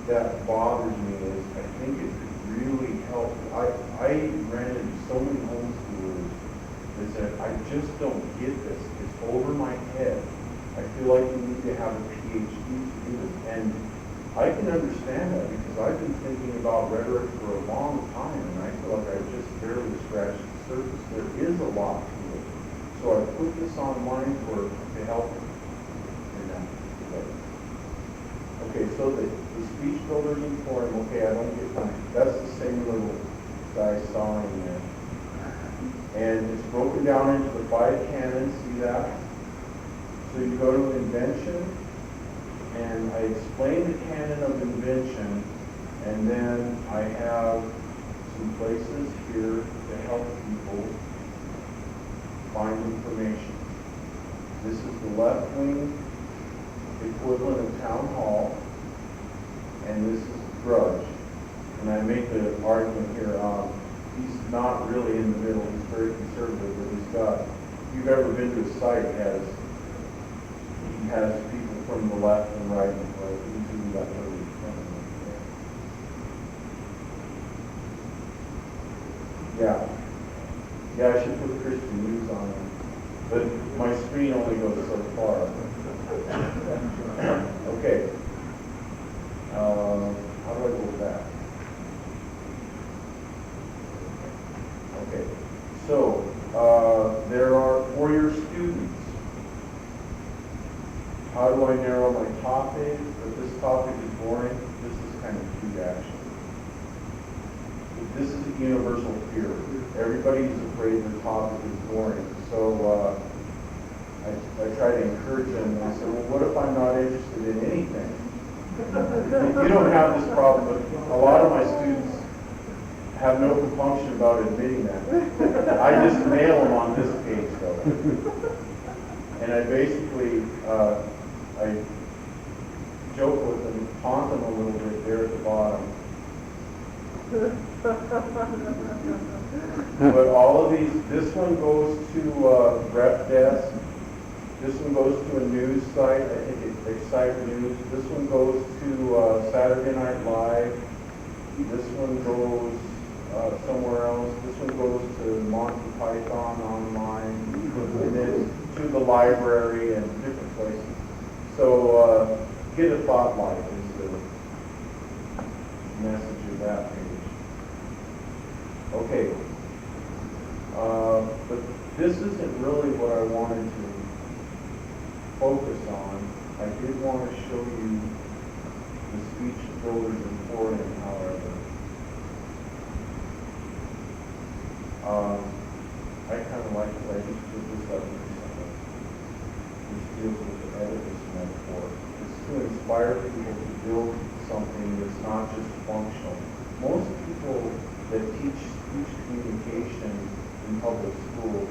D: that bothers me is I think it could really help. I ran into so many homeschoolers that said, I just don't get this. It's over my head. I feel like you need to have a PhD to do it. And I can understand that because I've been thinking about rhetoric for a long time, and I feel like I've just barely scratched the surface. There is a lot to it. So I put this online to help in that way. Okay, so the speech builders and forum, okay, I don't get that. That's the same little guy saw in there. And it's broken down into the 5 canons, see that? So you go to invention, and I explain the canon of invention, and then I have some places here to help people find information. This is the left wing equivalent of town hall, and this is grudge. And I make the argument here, he's not really in the middle, he's very conservative, but he's got, if you've ever been to a site, he has people from the left and right, and he's even got really Yeah, I should put Christian news on it, but my screen only goes so far. Okay. How do I go with that? Okay. So, there are, for your students, how do I narrow my topic? If this topic is boring, this is kind of cute actually. This is a universal fear. Everybody is afraid their topic is boring. So I try to encourage them, and I say, well, what if I'm not interested in anything? You don't have this problem, but a lot of my students have no compunction about admitting that. I just nail them on this page, though. And I basically, I joke with them, taunt them a little bit there at the bottom. But all of these, this one goes to rep desk, This one goes to a news site, I think it's Excite News. This one goes to Saturday Night Live. This one goes somewhere else. This one goes to Monty Python online, and then to the library and different places. So Get a Thought Life is the message of that page. Okay. But this isn't really what I wanted to focus on. I did want to show you the speech builders emporium, however. I kind of like it. I just put this up recently. This deals with the Oedipus metaphor. It's to inspire people to build something that's not just functional. Most people that teach speech communication in public school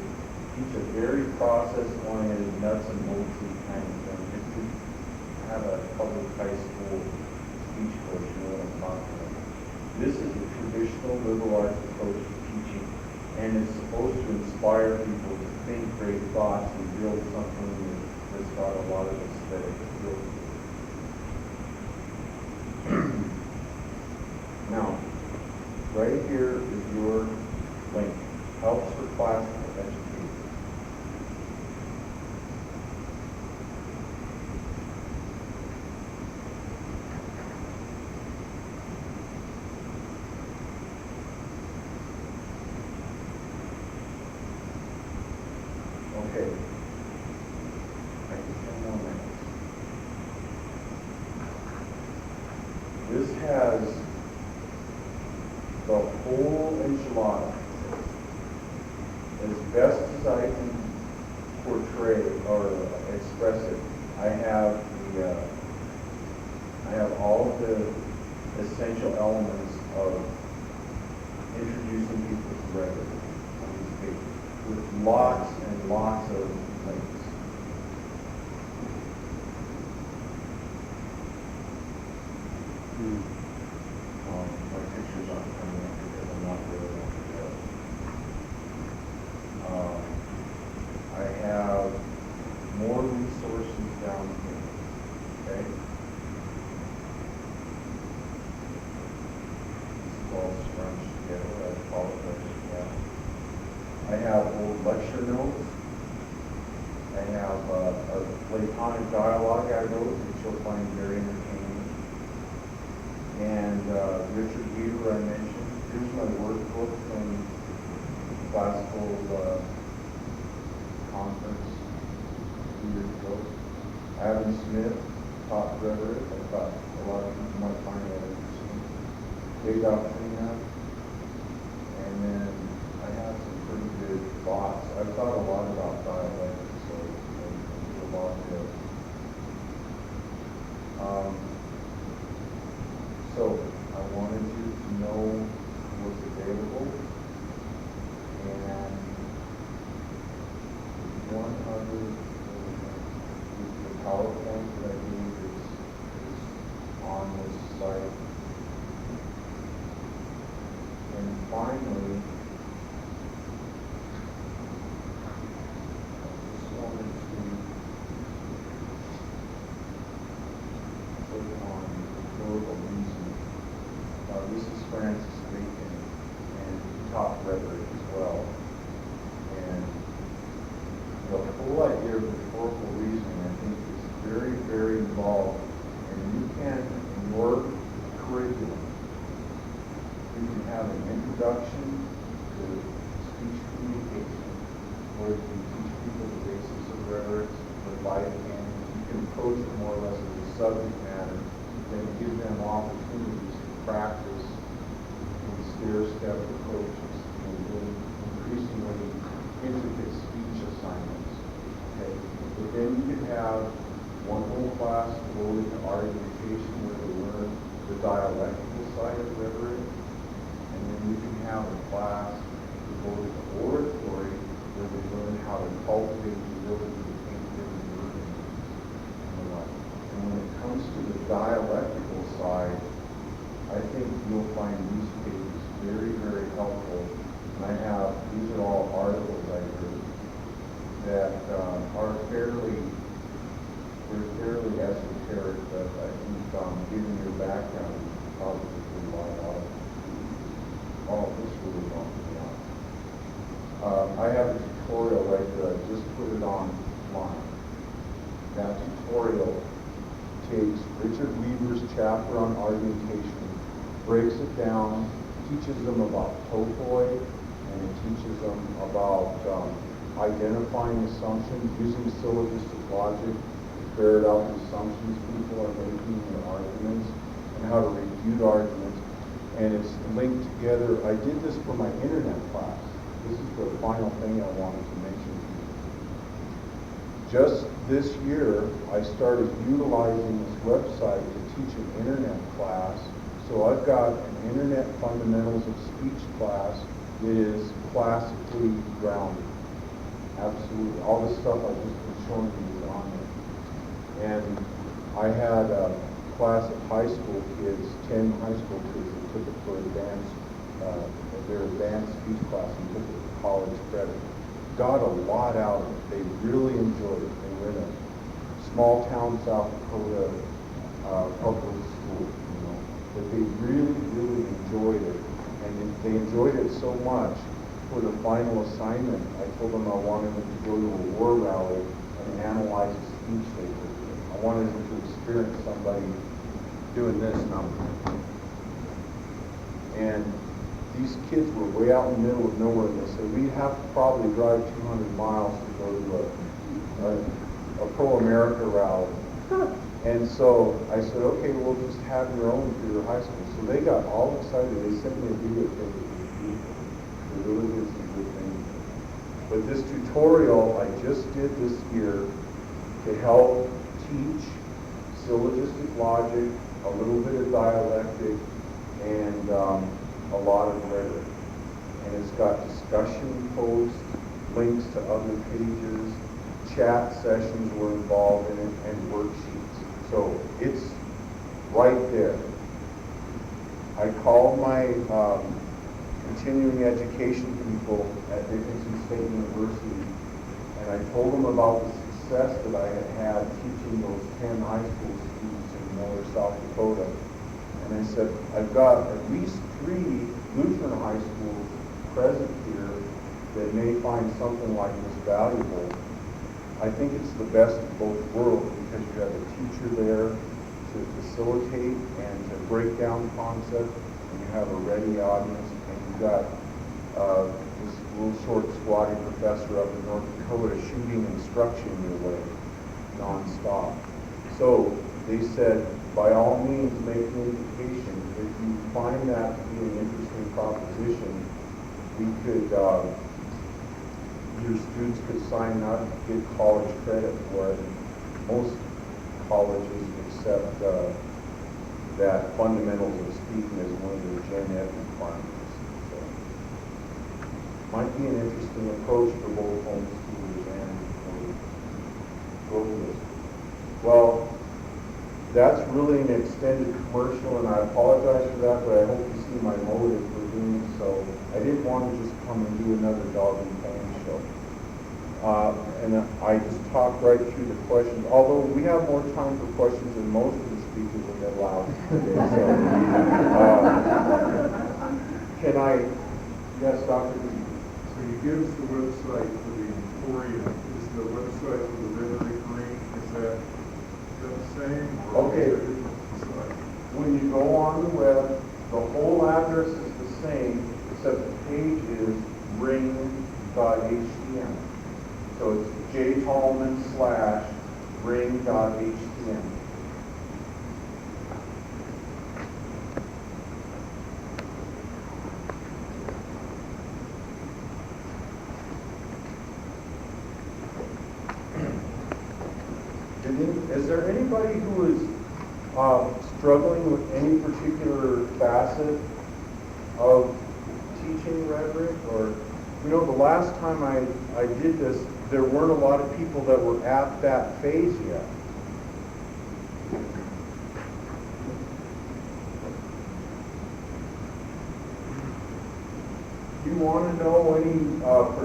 D: teach a very process-oriented, nuts and bolts kind of thing. If you have a public high school speech course, you know what I'm talking about. This is a traditional liberalized approach to teaching, and it's supposed to inspire people to think great thoughts and build something that's got a lot of aesthetic appeal. Now, right here is your link. Helps for classical education. Okay. I can 10 more minutes. This has the whole enchilada. As best as I can portray or express it, I have all of the essential elements of introducing people to rhetoric on these pages, with lots and lots of links. My pictures aren't coming up because I'm not really on the I have more resources down here, okay? This is all scrunched together, I apologize for that. I have old lecture notes. I have a Platonic dialogue I wrote, which you'll find very entertaining. And Richard Weaver I mentioned. Here's my workbook from classical conference 2 years ago. Adam Smith taught rhetoric. I thought a lot of people might find that interesting. Big Doctrina. And then I have some pretty good thoughts. I've thought a lot about dialectics, so there's a lot there. So I wanted you to know what's available, and one other the PowerPoint that I gave is on this site. And finally, I just wanted to click on rhetorical reasoning. This is Francis Bacon, and he taught rhetoric as well. And the whole idea of rhetorical reasoning, I think, is very, very involved. And you can, in your curriculum, you can have an introduction to speech communication, where you can teach people the basics of rhetoric, the life games. You can approach it more or less as a subject matter, then give them opportunities to practice in stair-step approaches and doing increasingly intricate speech assignments. Okay, but then you can have one whole class devoted to argumentation where they learn the dialectical side of rhetoric, and then you can have a class devoted to oratory where they learn how to cultivate the ability to paint different words and the like. And when it comes to the dialectical side, I think you'll find these pages very, very helpful. And I have, these are all articles I wrote that are fairly breaks it down, teaches them about topoi, and it teaches them about identifying assumptions, using syllogistic logic to ferret out the assumptions people are making in their arguments, and how to refute arguments. And it's linked together. I did this for my internet class. This is the final thing I wanted to mention to you. Just this year, I started utilizing this website to teach an internet class. So I've got an Internet Fundamentals of Speech class that is classically grounded. Absolutely. All the stuff I've just been showing you is on there. And I had a class of high school kids, 10 high school kids that took it for their advanced speech class and took it for college credit. Got a lot out of it. They really enjoyed it. They were in a small town, South Dakota, public school, you know. But they really, really enjoyed it. And they enjoyed it so much, for the final assignment, I told them I wanted them to go to a war rally and analyze a speech they heard. I wanted them to experience somebody doing this number. And these kids were way out in the middle of nowhere, and they said, we'd have to probably drive 200 miles to go to a pro-America rally. And so I said, okay, we'll just have your own for your high school. So they got all excited. They sent me a video tape. It really did some good things. But this tutorial I just did this year to help teach syllogistic logic, a little bit of dialectic, and a lot of rhetoric. And it's got discussion posts, links to other pages, chat sessions were involved in it, and worksheets. So it's right there. I called my continuing education people at Dickinson State University, and I told them about the success that I had had teaching those 10 high school students in Miller, South Dakota. And I said, I've got at least 3 Lutheran high schools present here that may find something like this valuable. I think it's the best of both worlds because you have a teacher there to facilitate and to break down concepts, and you have a ready audience, and you've got this little short squatty professor up in North Dakota shooting instruction your way nonstop. So they said, by all means, make an invitation. If you find that to be an interesting proposition, we could, your students could sign up, get college credit for it. Most colleges accept that fundamentals of speaking as one of their gen ed requirements. So, might be an interesting approach for both homeschoolers and for locals. Well, that's really an extended commercial, and I apologize for that, but I hope you see my motive for doing so. I didn't want to just come and do another dog and pony show. And I just talked right through the questions, although we have more time for questions than most of the speakers will get allowed today. So, can I, yes, Dr. Lee?
E: So you give us the website for the Emporium. Is the website for the Rhetoric link, is that the same? Or
D: Okay.
E: is it a different site?
D: When you go on the web, the whole address is the same, except the page is ring.htm. So it's jtallmon /ring.htm. Is there anybody who is struggling with any particular facet of teaching rhetoric? Or, you know, the last time I did this, there weren't a lot of people that were at that phase yet. You want to know any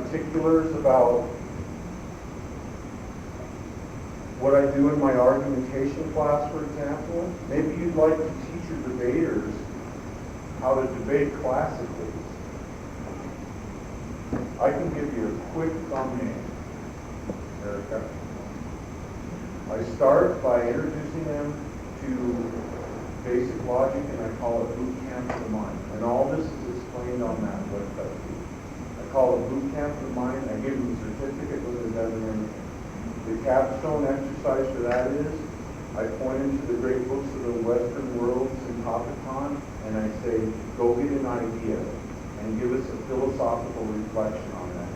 D: particulars about what I do in my argumentation class, for example? Maybe you'd like to teach your debaters how to debate classically. I can give you a quick thumbnail, Erica. I start by introducing them to basic logic, and I call it boot camp for capstone exercise for that is, I point into the great books of the Western world, Syncopicon, and I say, go get an idea and give us a philosophical reflection on that.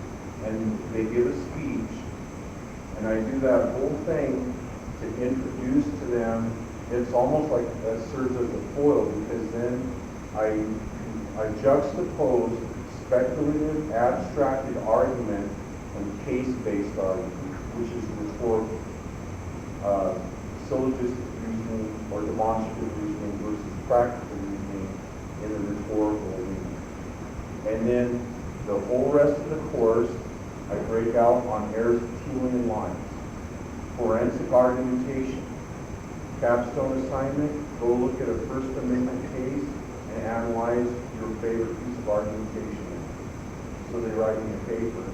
D: And they give a speech, and I do that whole thing to introduce to them. It's almost like that serves as a foil, because then I juxtapose speculative, abstracted argument and case-based argument, which is rhetorical. Syllogistic reasoning or demonstrative reasoning versus practical reasoning in the rhetorical arena. And then the whole rest of the course, I break out on Aristotelian lines. Forensic argumentation. Capstone assignment, go look at a First Amendment case and analyze your favorite piece of argumentation. So they write me a paper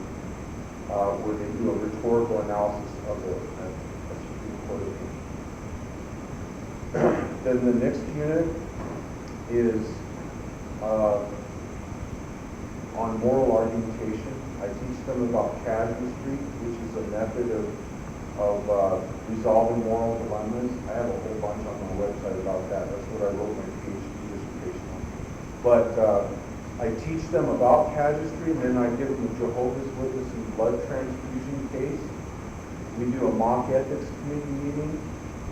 D: where they do a rhetorical analysis of a Supreme Court opinion. Then the next unit is on moral argumentation. I teach them about casuistry, which is a method of resolving moral dilemmas. I have a whole bunch on my website about that. That's what I wrote my PhD dissertation on. But I teach them about casuistry, and then I give them a Jehovah's Witness and blood transfusion case. We do a mock ethics committee meeting.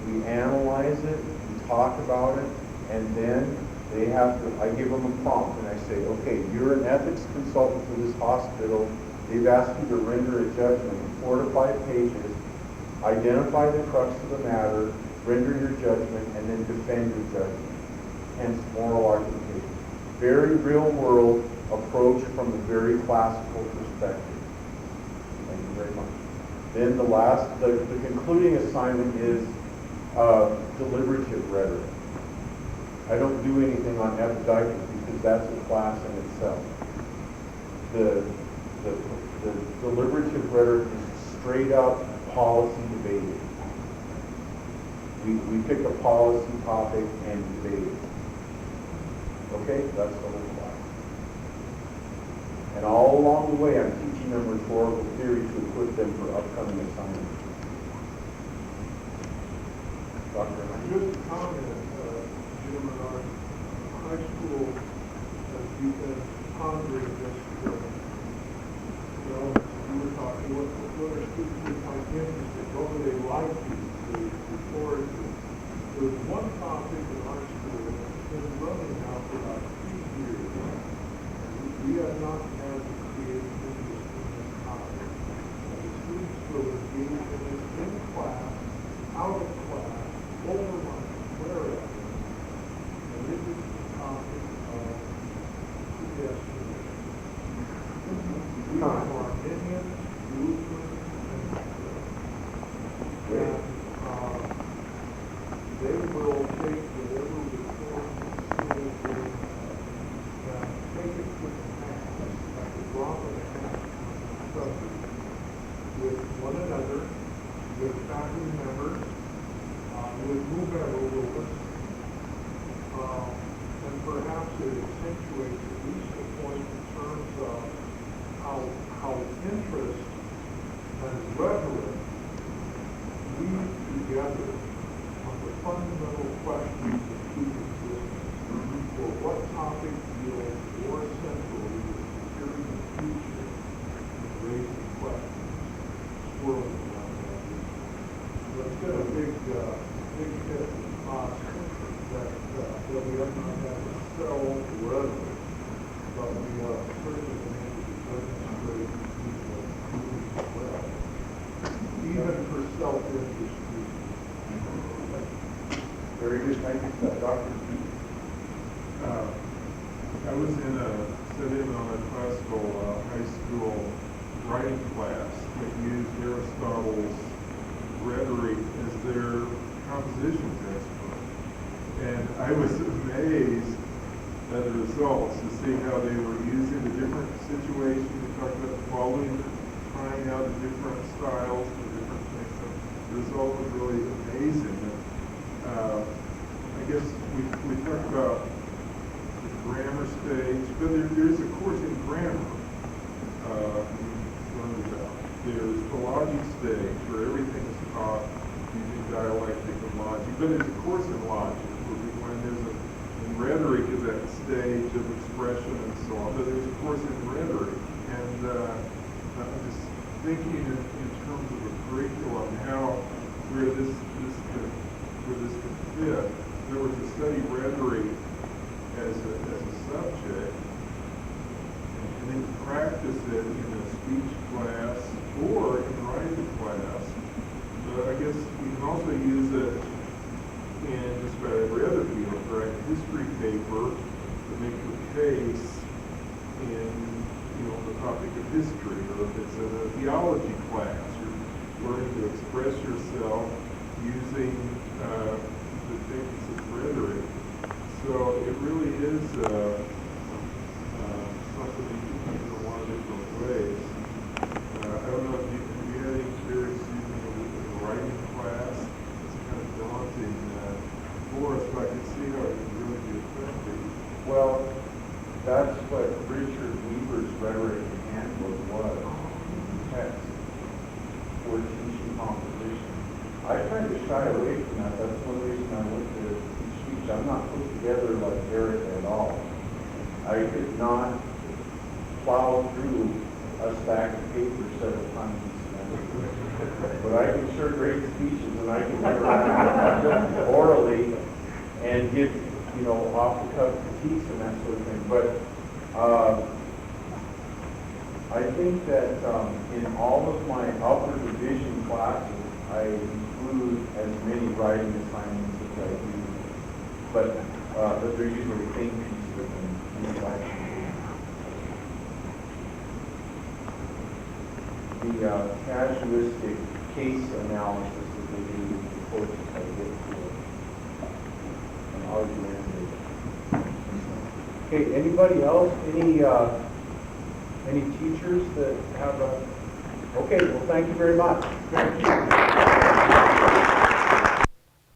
D: We analyze it, we talk about it, and then they have to, I give them a prompt, and I say, okay, you're an ethics consultant for this hospital. They've asked you to render a judgment in 4 to 5 pages, identify the crux of the matter, render your judgment, and then defend your judgment. Hence, moral argumentation. Very real-world approach from a very classical perspective. Thank you very much. Then the concluding assignment is deliberative rhetoric. I don't do anything on epidicus because that's a class in itself. The deliberative rhetoric is straight up policy debating. We pick a policy topic and debate it. Okay, that's the whole class. And all along the way, I'm teaching them rhetorical theory to equip them for upcoming assignments. Dr.
E: Just a comment, Jim, in our high school, you've been pondering this, you were talking, what are students find interesting, what would they like to record? There's one topic in our school that's been running now for about 3 years. We have not had to create interest in this topic. The students will engage in it in class, out of class, over lunch, wherever. And this is the topic of predestination. We are Arminians, Lutheran, and they will take whatever reform school they and take it with a hat, like a drop of a hat on the subject, with one another, with faculty members, with whomever will listen. And perhaps it accentuates at least the point in terms of how interest and rhetoric weave together on the fundamental questions of human existence, or what topic feels more central to the security of the future and raising questions, swirling around that issue. So it's been a big hit in us that we have not had to sell rhetoric, but we have certainly been able to demonstrate people doing well, even for self-interest reasons.
D: Very good, thank you for that, Dr.
A: I was sat in on a classical high school writing class that used Aristotle's rhetoric as their composition textbook. And I was amazed at the results to see how they were using the different situations. We talked about the following, trying out the different styles, the different things. So the result was really amazing. And, I guess we talked about the grammar stage, but there's a course in grammar we learned about. there's a logic stage where everything is taught using dialectic and logic, but there's a course in logic, when there's a, and rhetoric is at the stage of expression and so on, but there's a course in rhetoric, and I'm just thinking in terms of a curriculum, where this could fit. There was a study rhetoric as a subject, and then practice it in a speech class or in writing class. But I guess you can also use it in just about every other field, right? History paper to make your case in, the topic of history, or if it's a theology class, you're learning to express yourself using the techniques of rhetoric. So it really is something you can use in a lot of different ways. I don't know if you had any experience using a writing class. It's kind of daunting for us, but I can see how it can really be effective.
D: Well, that's what Richard Weaver's rhetoric handbook was, text for teaching composition. I tried to shy away from that. That's one reason I went to teach speech. I'm not put together like Eric at all. I could not plow through a stack of paper several times a semester. But I can sure grade speeches, and I can never orally and give, off-the-cuff critiques and that sort of thing. But I think that in all of my upper division classes, I include as many writing assignments as I do. But they're usually think pieces and reflection. The casuistic case analysis that they do in the courses I get to an argumentative. Okay, anybody else? Any teachers that have a... Okay, well, thank you very much.
A: Thank you.